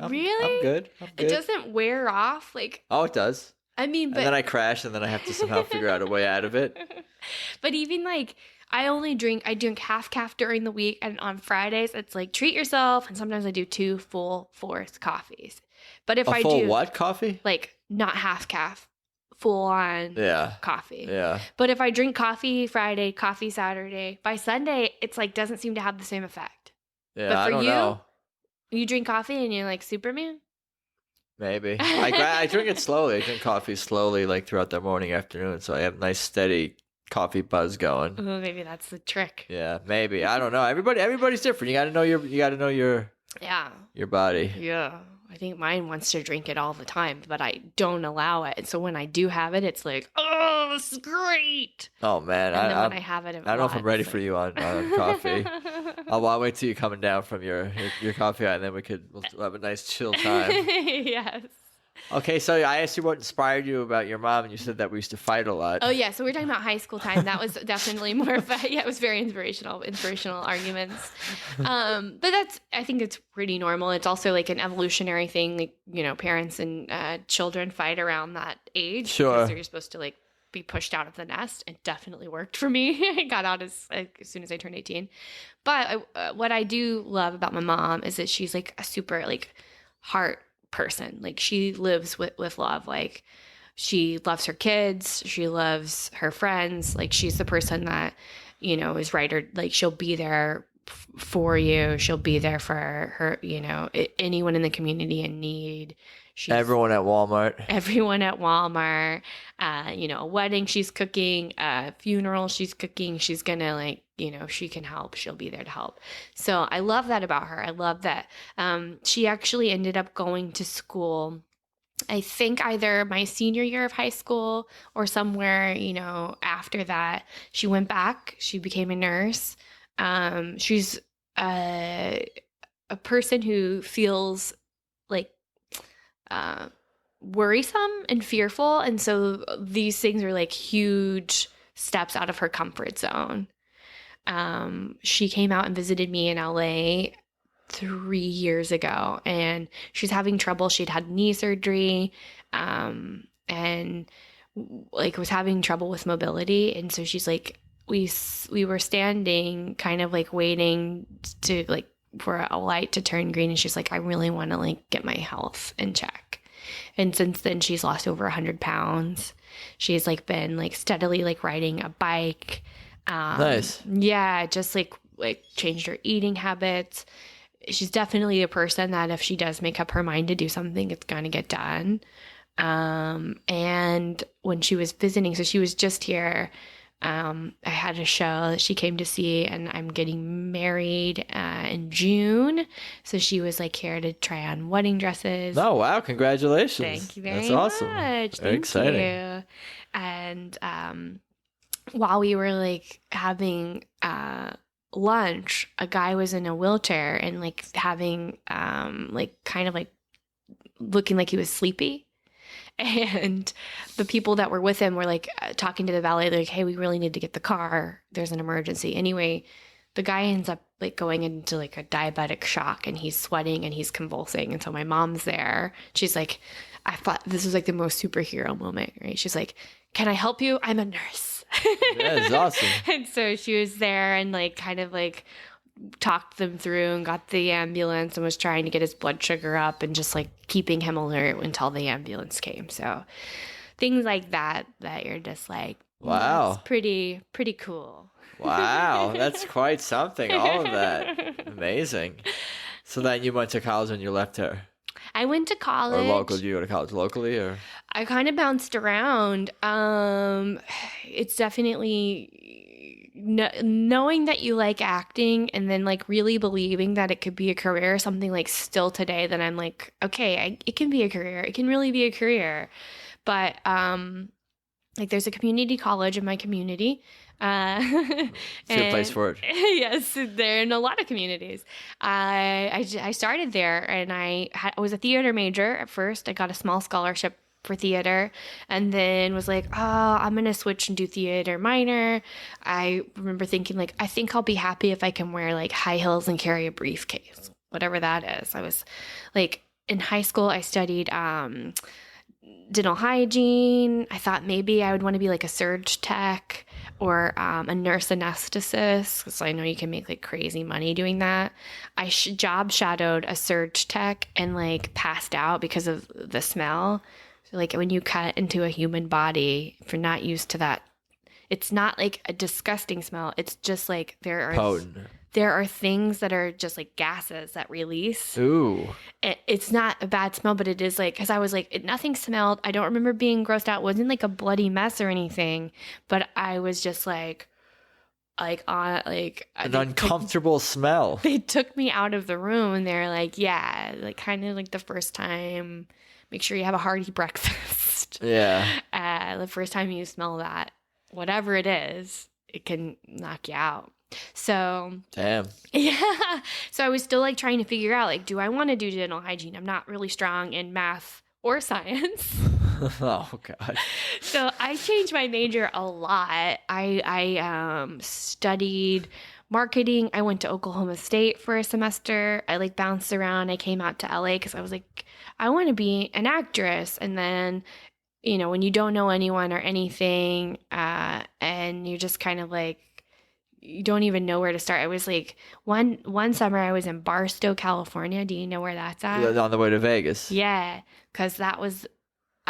really? I'm good. It doesn't wear off. Like, oh, it does. I mean, and then I crash and then I have to somehow figure out a way out of it. But even like, I drink half calf during the week, and on Fridays it's like treat yourself, and sometimes I do 2 full force coffees. But if I do what coffee? Like not half calf, full on coffee. Yeah. But if I drink coffee Friday, coffee Saturday, by Sunday it's like doesn't seem to have the same effect. Yeah, but for I don't know. You drink coffee and you're like Superman? Maybe. I drink it slowly. I drink coffee slowly, like throughout the morning, afternoon, so I have nice steady coffee buzz going. Oh, maybe that's the trick. Yeah, maybe. I don't know. Everybody's different. You got to know your Yeah. your body. Yeah. I think mine wants to drink it all the time, but I don't allow it. And so when I do have it, it's like, oh, this is great. Oh man, And then when I have it, I don't know if I'm ready for you on coffee. I'll wait till you're coming down from your coffee, and then we'll have a nice chill time. Yes. Okay, so I asked you what inspired you about your mom, and you said that we used to fight a lot. Oh yeah, so we're talking about high school time. That was definitely more of it was very inspirational arguments. But I think it's pretty normal. It's also like an evolutionary thing. Like, you know, parents and children fight around that age. Sure. Because they're supposed to like be pushed out of the nest. It definitely worked for me. I got out as soon as I turned 18. But what I do love about my mom is that she's like a super like heart person. Like she lives with love. Like she loves her kids, she loves her friends. Like she's the person that, you know, is right, or like she'll be there for you, she'll be there for her, you know, anyone in the community in need. Everyone at Walmart, you know, a wedding she's cooking, a funeral she's cooking, she's gonna like, you know, she can help, she'll be there to help. So I love that about her. I love that she actually ended up going to school, I think either my senior year of high school or somewhere, you know, after that. She went back, she became a nurse. She's a person who feels like worrisome and fearful, and so these things are like huge steps out of her comfort zone. She came out and visited me in LA 3 years ago, and she's having trouble. She'd had knee surgery, and like was having trouble with mobility, and so she's like, we were standing kind of like waiting to like for a light to turn green, and she's like, I really want to like get my health in check. And since then she's lost over 100 pounds. She's like been like steadily like riding a bike. Nice. Yeah, just like changed her eating habits. She's definitely a person that if she does make up her mind to do something, it's going to get done. And when she was visiting, so she was just here, I had a show that she came to see, and I'm getting married in June. So she was like here to try on wedding dresses. Oh, wow. Congratulations. Thank you very That's awesome. much. Very exciting. You. And while we were like having lunch, a guy was in a wheelchair and like having like kind of like looking like he was sleepy. And the people that were with him were like talking to the valet, like, hey, we really need to get the car. There's an emergency. Anyway, the guy ends up like going into like a diabetic shock, and he's sweating and he's convulsing. And so my mom's there. She's like, I thought this was like the most superhero moment, right? She's like, can I help you? I'm a nurse. Yeah, it's awesome. And so she was there and like kind of like talked them through and got the ambulance and was trying to get his blood sugar up and just like keeping him alert until the ambulance came. So things like that you're just like, wow, that's pretty cool. Wow, that's quite something. All of that. Amazing. So then you went to college and you left her? I went to college. Or local? Did you go to college locally, or? I kind of bounced around. It's definitely knowing that you like acting and then like really believing that it could be a career, something like still today that I'm like, okay, it can be a career. It can really be a career. But like there's a community college in my community. It's a good place for it. Yes, they're in a lot of communities. I started there, and I was a theater major at first. I got a small scholarship for theater, and then was like, oh, I'm gonna switch and do theater minor. I remember thinking like, I think I'll be happy if I can wear like high heels and carry a briefcase, whatever that is. I was like, in high school I studied dental hygiene. I thought maybe I would want to be like a surge tech or a nurse anesthetist, because I know you can make like crazy money doing that. I job shadowed a surge tech and like passed out because of the smell. So like when you cut into a human body, if you're not used to that, it's not like a disgusting smell. It's just like there are potent. there are things that are just like gases that release. Ooh. It's not a bad smell, but it is like, because I was like, nothing smelled. I don't remember being grossed out. It wasn't like a bloody mess or anything, but I was just like on like an uncomfortable smell. They took me out of the room and they're like, yeah, like kind of like the first time, make sure you have a hearty breakfast. Yeah. The first time you smell that, whatever it is, it can knock you out. So damn. Yeah. So I was still like trying to figure out, like, do I want to do dental hygiene? I'm not really strong in math or science. Oh God. So I changed my major a lot. I studied marketing. I went to Oklahoma State for a semester. I like bounced around. I came out to LA because I was like, I want to be an actress. And then, you know, when you don't know anyone or anything, and you're just kind of like, you don't even know where to start. I was like, one summer I was in Barstow, California. Do you know where that's at? On the way to Vegas. Yeah, because I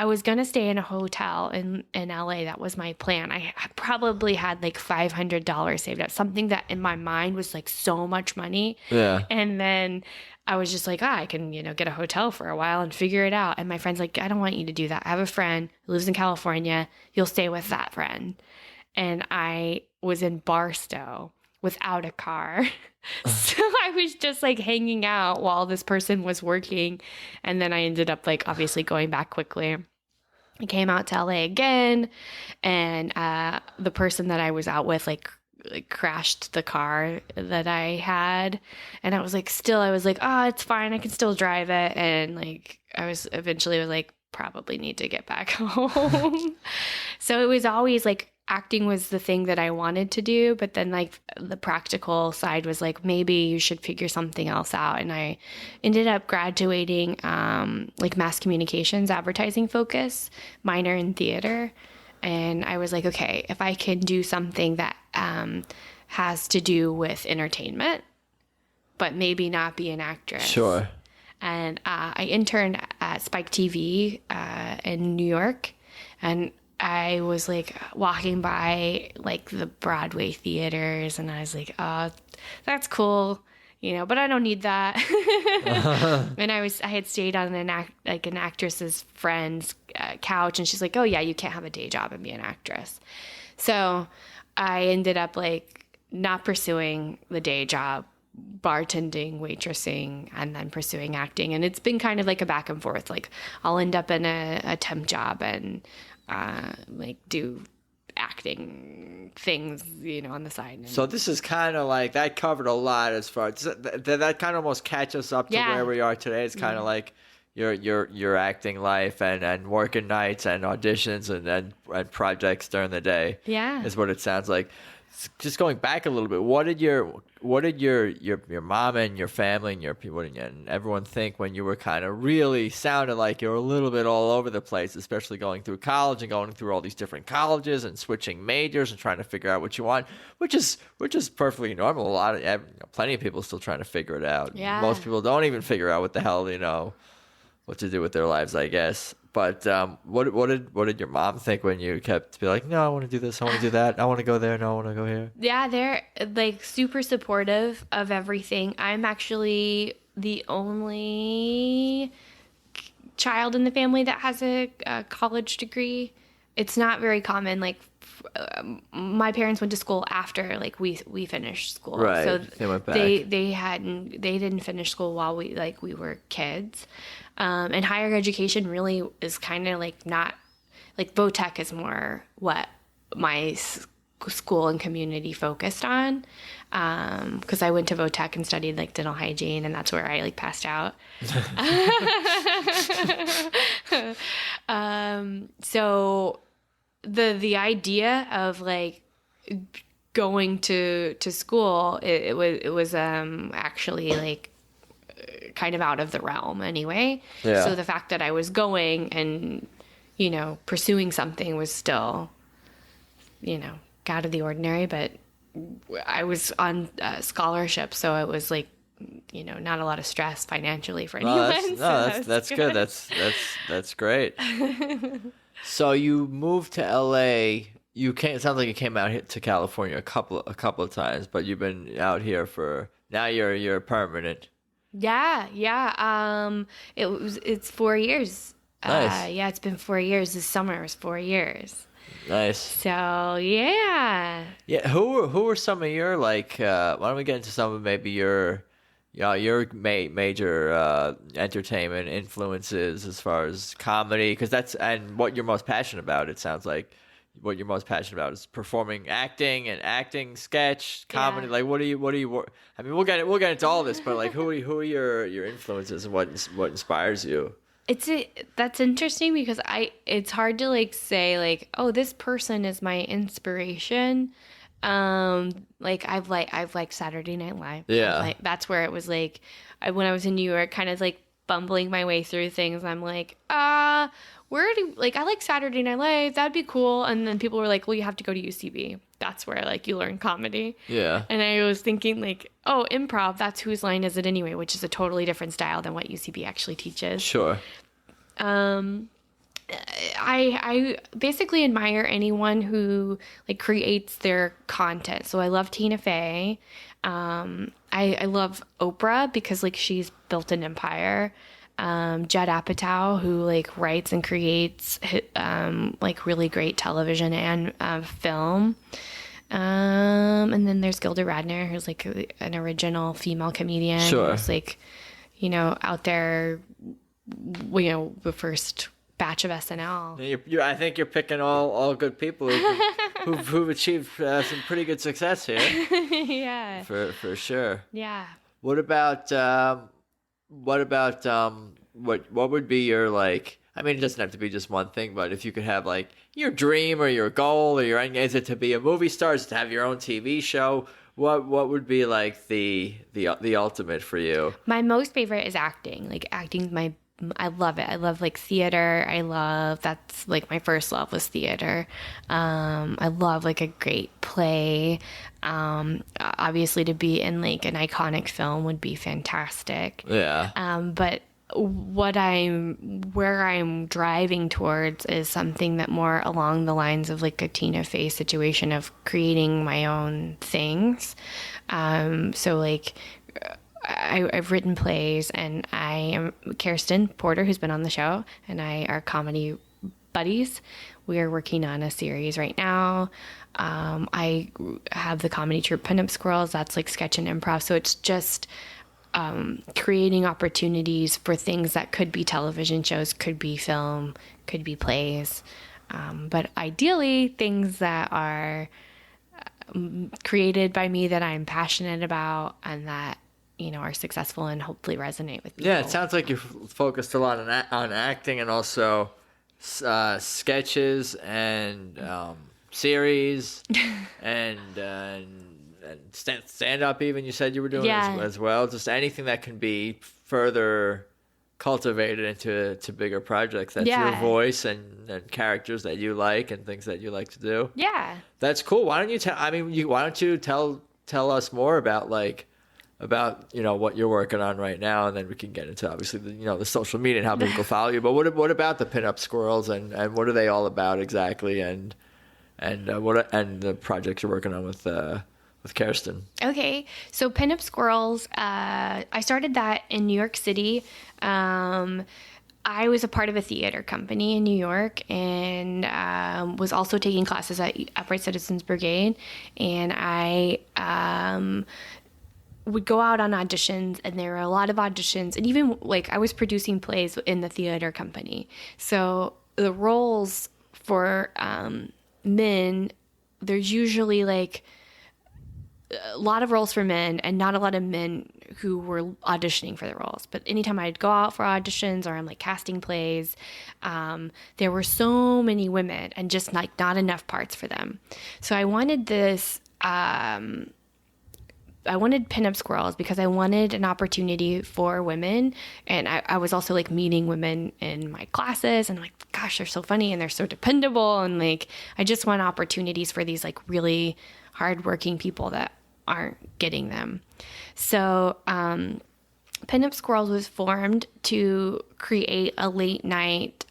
was going to stay in a hotel in LA. That was my plan. I probably had like $500 saved up, something that in my mind was like so much money. Yeah. And then I was just like, I can, you know, get a hotel for a while and figure it out. And my friend's like, I don't want you to do that. I have a friend who lives in California. You'll stay with that friend. And I was in Barstow without a car. So I was just like hanging out while this person was working. And then I ended up like obviously going back quickly. I came out to LA again, and the person that I was out with like crashed the car that I had. And I was like, oh, it's fine. I can still drive it. And like, I was eventually like, probably need to get back home. So it was always like, acting was the thing that I wanted to do, but then like the practical side was like, maybe you should figure something else out. And I ended up graduating like mass communications, advertising focus, minor in theater. And I was like, okay, if I can do something that has to do with entertainment, but maybe not be an actress. Sure. And I interned at Spike TV in New York, and I was like walking by like the Broadway theaters, and I was like, oh, that's cool, you know, but I don't need that. And I had stayed on an actress's friend's couch, and she's like, oh yeah, you can't have a day job and be an actress. So I ended up like not pursuing the day job, bartending, waitressing, and then pursuing acting. And it's been kind of like a back and forth. Like I'll end up in a temp job and like do acting things, you know, on the side. So this is kind of like, that covered a lot as far as that kind of almost catch us up to where we are today. It's kind of like your acting life and working nights and auditions and projects during the day. Yeah, is what it sounds like. Just going back a little bit, what did your mom and your family and your people and everyone think when you were kind of really sounded like you were a little bit all over the place, especially going through college and going through all these different colleges and switching majors and trying to figure out what you want, which is perfectly normal. Plenty of people still trying to figure it out. Yeah. Most people don't even figure out what the hell what to do with their lives, I guess. But what did your mom think when you kept be like, no, I want to do this, I want to do that, I want to go there, no, I want to go here? Yeah, they're like super supportive of everything. I'm actually the only child in the family that has a college degree. It's not very common. Like my parents went to school after like we finished school, right? So they went back. They didn't finish school while we were kids. And higher education really is kind of like not like VOTEC is more what my school and community focused on. Because I went to VOTEC and studied like dental hygiene, and that's where I like passed out. So the idea of like going to school, it was actually like kind of out of the realm anyway. Yeah. So the fact that I was going and, you know, pursuing something was still, you know, out of the ordinary, but I was on a scholarship, so it was like, you know, not a lot of stress financially for anyone. That's good. That's great. So you moved to LA. you came. It sounds like you came out here to California a couple of times, but you've been out here for now. You're permanent. Yeah, yeah. It's 4 years. Nice. Yeah, it's been 4 years. This summer was 4 years. Nice. So yeah. Yeah. Who were some of your like? Why don't we get into some of maybe your major entertainment influences as far as comedy, because that's and what you're most passionate about. It sounds like what you're most passionate about is performing, acting, sketch, comedy. Yeah. Like, what do you? I mean, we'll get into all this, but like, who are your influences and what inspires you? That's interesting because it's hard to like say like, oh, this person is my inspiration. Like I've liked Saturday Night Live. Yeah. That's where it was like when I was in New York, kind of like bumbling my way through things. I'm like, where do like I like Saturday Night Live, that'd be cool. And then people were like, well, you have to go to UCB. That's where like you learn comedy. Yeah. And I was thinking like, oh, improv, that's whose line is it anyway, which is a totally different style than what UCB actually teaches. Sure. I basically admire anyone who like creates their content. So I love Tina Fey. I love Oprah because like she's built an empire. Judd Apatow, who like writes and creates like really great television and film. And then there's Gilda Radner, who's like an original female comedian. Sure. Who's like, out there, the first batch of SNL. I think you're picking all good people who've achieved some pretty good success here. Yeah. For sure. Yeah. What about what would be your like? I mean, it doesn't have to be just one thing, but if you could have like your dream or your goal or is it to be a movie star? Is it to have your own TV show? What would be like the ultimate for you? My most favorite is acting. Like acting's I love it. I love like theater. That's like my first love was theater. I love like a great play. Obviously to be in like an iconic film would be fantastic. Yeah. But where I'm driving towards is something that more along the lines of like a Tina Fey situation of creating my own things. So like I've written plays, and I am Kirsten Porter, who's been on the show, and I are comedy buddies. We are working on a series right now. I have the comedy troupe Pinup Squirrels. That's like sketch and improv. So it's just creating opportunities for things that could be television shows, could be film, could be plays. But ideally, things that are created by me that I'm passionate about and that are successful and hopefully resonate with people. Yeah, it sounds like you're focused a lot on acting and also sketches and series and stand up. Even you said you were doing as well. Just anything that can be further cultivated into bigger projects. That's your voice and characters that you like and things that you like to do. Yeah, that's cool. Why don't you tell us more about what you're working on right now, and then we can get into obviously the social media and how people follow you. But what about the Pinup Squirrels and what are they all about exactly? And the projects you're working on with Kirsten. Okay, so Pinup Squirrels, I started that in New York City. I was a part of a theater company in New York and was also taking classes at Upright Citizens Brigade, and I would go out on auditions, and there were a lot of auditions, and even like I was producing plays in the theater company. So the roles for men, there's usually like a lot of roles for men and not a lot of men who were auditioning for the roles. But anytime I'd go out for auditions or I'm like casting plays, there were so many women and just like not enough parts for them. So I wanted this, I wanted Pinup Squirrels because I wanted an opportunity for women. And I was also like meeting women in my classes and like, gosh, they're so funny and they're so dependable. And like, I just want opportunities for these like really hardworking people that aren't getting them. So, Pinup Squirrels was formed to create a late night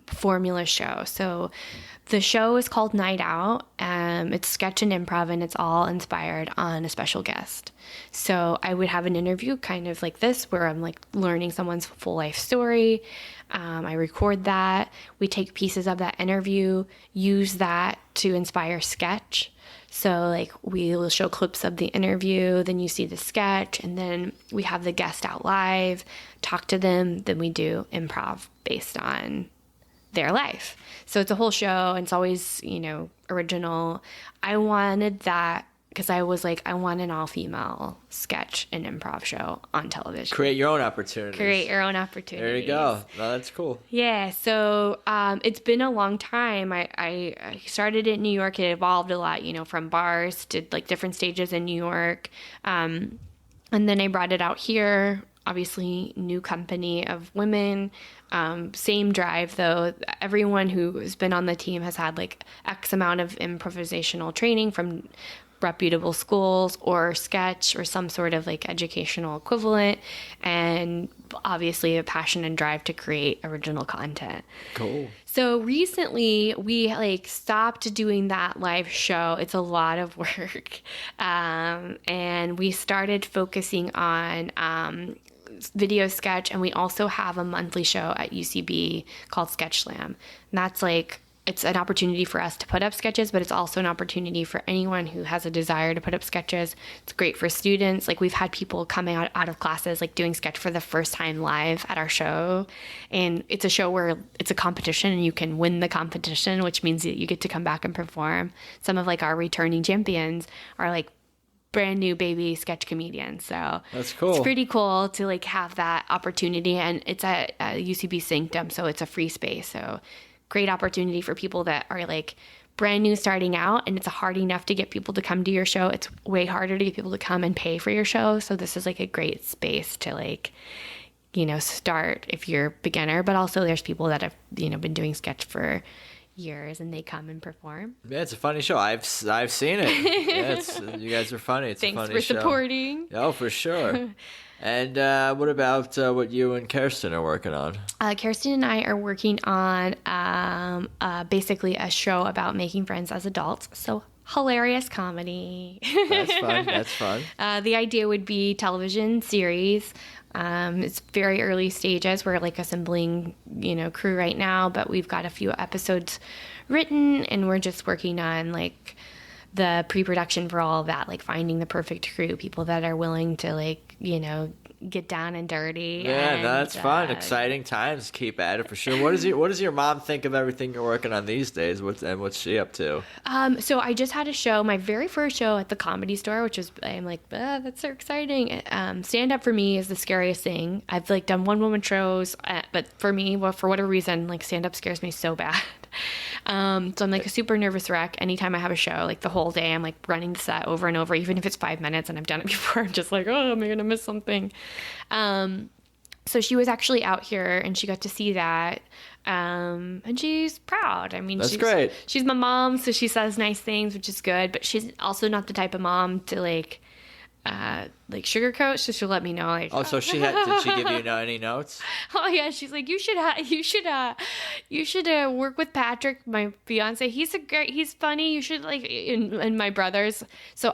formula show. So The show is called Night Out. It's sketch and improv, and it's all inspired on a special guest. So I would have an interview kind of like this, where I'm like learning someone's full life story. I record that. We take pieces of that interview, use that to inspire sketch. So like we will show clips of the interview, then you see the sketch, and then we have the guest out live, talk to them, then we do improv based on their life. So it's a whole show, and it's always, original. I wanted that because I was like, I want an all-female sketch and improv show on television. Create your own opportunities. There you go. No, that's cool. Yeah, so it's been a long time. I started in New York. It evolved a lot, from bars to like different stages in New York. And then I brought it out here. Obviously, new company of women. Same drive, though. Everyone who has been on the team has had like X amount of improvisational training from reputable schools or sketch or some sort of like educational equivalent, and obviously a passion and drive to create original content. Cool. So recently we like stopped doing that live show. It's a lot of work. And we started focusing on video sketch, and we also have a monthly show at UCB called Sketch Slam. And that's like, it's an opportunity for us to put up sketches, but it's also an opportunity for anyone who has a desire to put up sketches. It's great for students. Like we've had people coming out of classes, like doing sketch for the first time live at our show. And it's a show where it's a competition and you can win the competition, which means that you get to come back and perform. Some of like our returning champions are like brand new baby sketch comedians. So that's cool. It's pretty cool to like have that opportunity, and it's at UCB Sanctum. So it's a free space. So great opportunity for people that are like brand new starting out, and it's hard enough to get people to come to your show. It's way harder to get people to come and pay for your show. So this is like a great space to like, start if you're a beginner, but also there's people that have, been doing sketch for years and they come and perform. Yeah, it's a funny show. I've seen it. Yeah, you guys are funny. It's Thanks a funny for show. supporting. Oh, for sure. And what about what you and Kirsten are working on? Kirsten and I are working on basically a show about making friends as adults. So hilarious comedy. That's fun. The idea would be television series. It's very early stages. We're like assembling, crew right now, but we've got a few episodes written, and we're just working on like the pre-production for all of that, like finding the perfect crew, people that are willing to like, get down and dirty. Yeah, and, that's fun. Exciting times. Keep at it for sure. What does your mom think of everything you're working on these days? What's she up to? So I just had a show, my very first show at the Comedy Store, which is, I'm like, that's so exciting. Stand up for me is the scariest thing. I've like done one-woman shows, but for me, for whatever reason, like stand up scares me so bad. So I'm like a super nervous wreck anytime I have a show. Like the whole day I'm like running the set over and over, even if it's 5 minutes and I've done it before. I'm just like, oh, am I gonna miss something? So she was actually out here and she got to see that, and she's proud. I mean, that's great. She's my mom, so she says nice things, which is good, but she's also not the type of mom to like sugarcoat, so she'll let me know. Like, oh, so did she give you any notes? Oh yeah, she's like, you should work with Patrick, my fiance. He's funny. You should like, and my brothers. So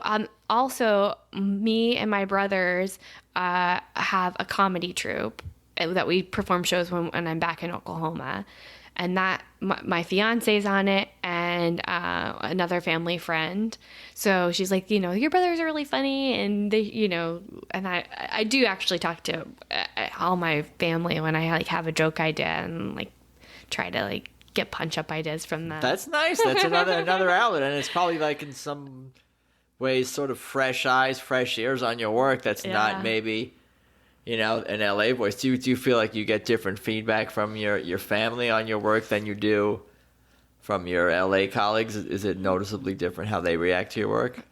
also me and my brothers have a comedy troupe that we perform shows when I'm back in Oklahoma. And that my fiance's on it, and another family friend. So she's like, your brothers are really funny, and they, and I do actually talk to all my family when I like have a joke idea and like try to like get punch up ideas from them. That's nice. That's another outlet, and it's probably like in some ways sort of fresh eyes, fresh ears on your work. That's not maybe, an LA voice. Do you feel like you get different feedback from your family on your work than you do from your LA colleagues? Is it noticeably different how they react to your work?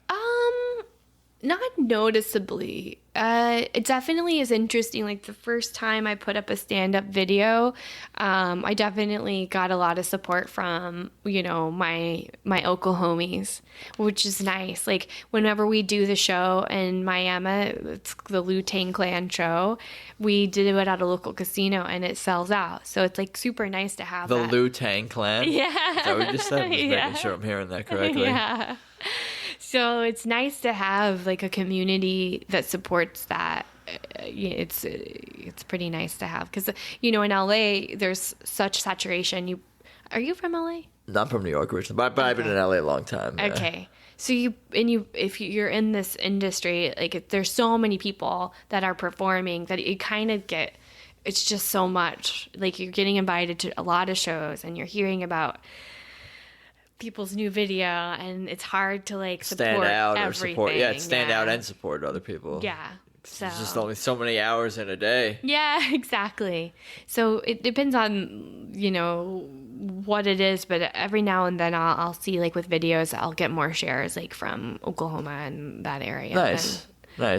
Not noticeably. It definitely is interesting. Like the first time I put up a stand-up video, I definitely got a lot of support from, my Oklahomies, which is nice. Like whenever we do the show in Miami, it's the Wu-Tang Clan show, we did it at a local casino and it sells out. So it's like super nice to have The that. Wu-Tang Clan? Yeah. Is that what you just said? I'm just Yeah. making sure I'm hearing that correctly. Yeah. So it's nice to have like a community that supports that. It's pretty nice to have because in LA there's such saturation. Are you from LA? Not from New York originally, but I've been in LA a long time. Yeah. Okay. So if you're in this industry, like there's so many people that are performing that you kind of it's just so much. Like you're getting invited to a lot of shows and you're hearing about people's new video, and it's hard to like stand support out everything. or support. Yeah, stand out and support other people. Yeah. So It's just only so many hours in a day. yeah, exactly. So it depends on what it is, but every now and then I'll see like with videos I'll get more shares like from Oklahoma and that area. Nice.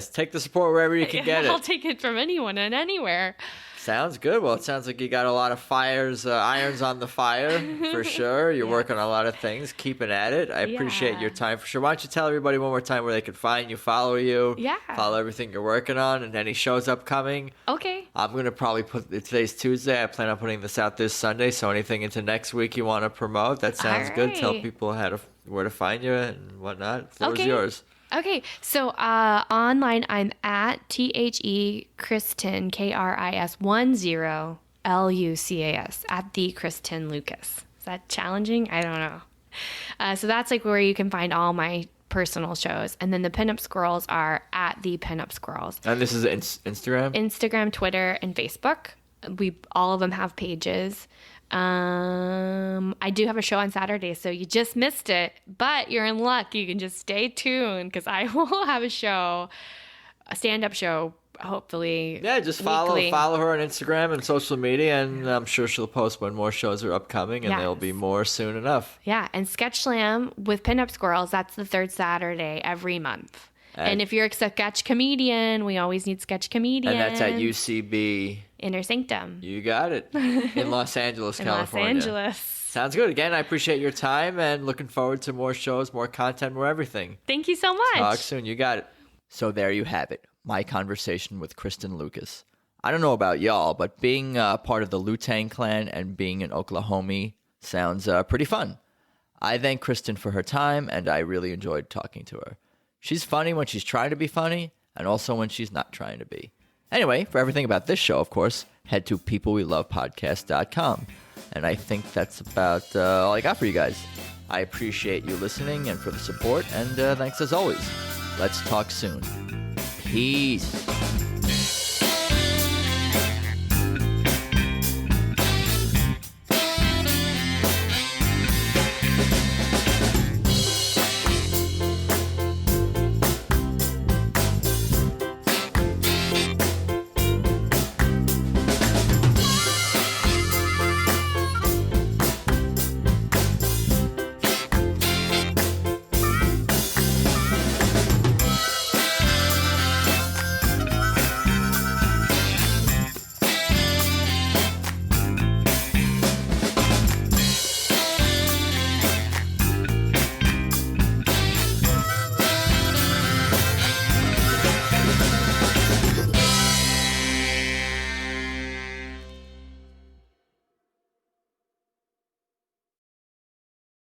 Take the support wherever you can get it. I'll take it from anyone and anywhere. Sounds good. Well, it sounds like you got a lot of irons on the fire for sure. You're working on a lot of things, keeping at it. I appreciate your time for sure. Why don't you tell everybody one more time where they can find you, follow you, follow everything you're working on, and any shows upcoming. Okay. I'm going to probably today's Tuesday. I plan on putting this out this Sunday, so anything into next week you want to promote, that sounds good. Tell people where to find you and whatnot. The floor is yours. Okay, so online I'm at Kristen, KRIS10 LUCAS, at the Kristen Lucas. Is that challenging? I don't know. So that's like where you can find all my personal shows. And then the Pinup Squirrels are at the Pinup Squirrels. And this is Instagram? Instagram, Twitter, and Facebook. All of them have pages. I do have a show on Saturday, so you just missed it, but you're in luck. You can just stay tuned because I will have a stand-up show, hopefully. Yeah, just follow her on Instagram and social media, and I'm sure she'll post when more shows are upcoming, and there'll be more soon enough. Yeah, and Sketch Slam with Pinup Squirrels, that's the third Saturday every month. And if you're a sketch comedian, we always need sketch comedians. And that's at UCB. Inner Sanctum. You got it. In Los Angeles, California. Los Angeles. Sounds good. Again, I appreciate your time and looking forward to more shows, more content, more everything. Thank you so much. Talk soon. You got it. So there you have it. My conversation with Kristen Lucas. I don't know about y'all, but being part of the Wu-Tang Clan and being an Oklahomie sounds pretty fun. I thank Kristen for her time, and I really enjoyed talking to her. She's funny when she's trying to be funny, and also when she's not trying to be. Anyway, for everything about this show, of course, head to peoplewelovepodcast.com. And I think that's about all I got for you guys. I appreciate you listening and for the support, and thanks as always. Let's talk soon. Peace.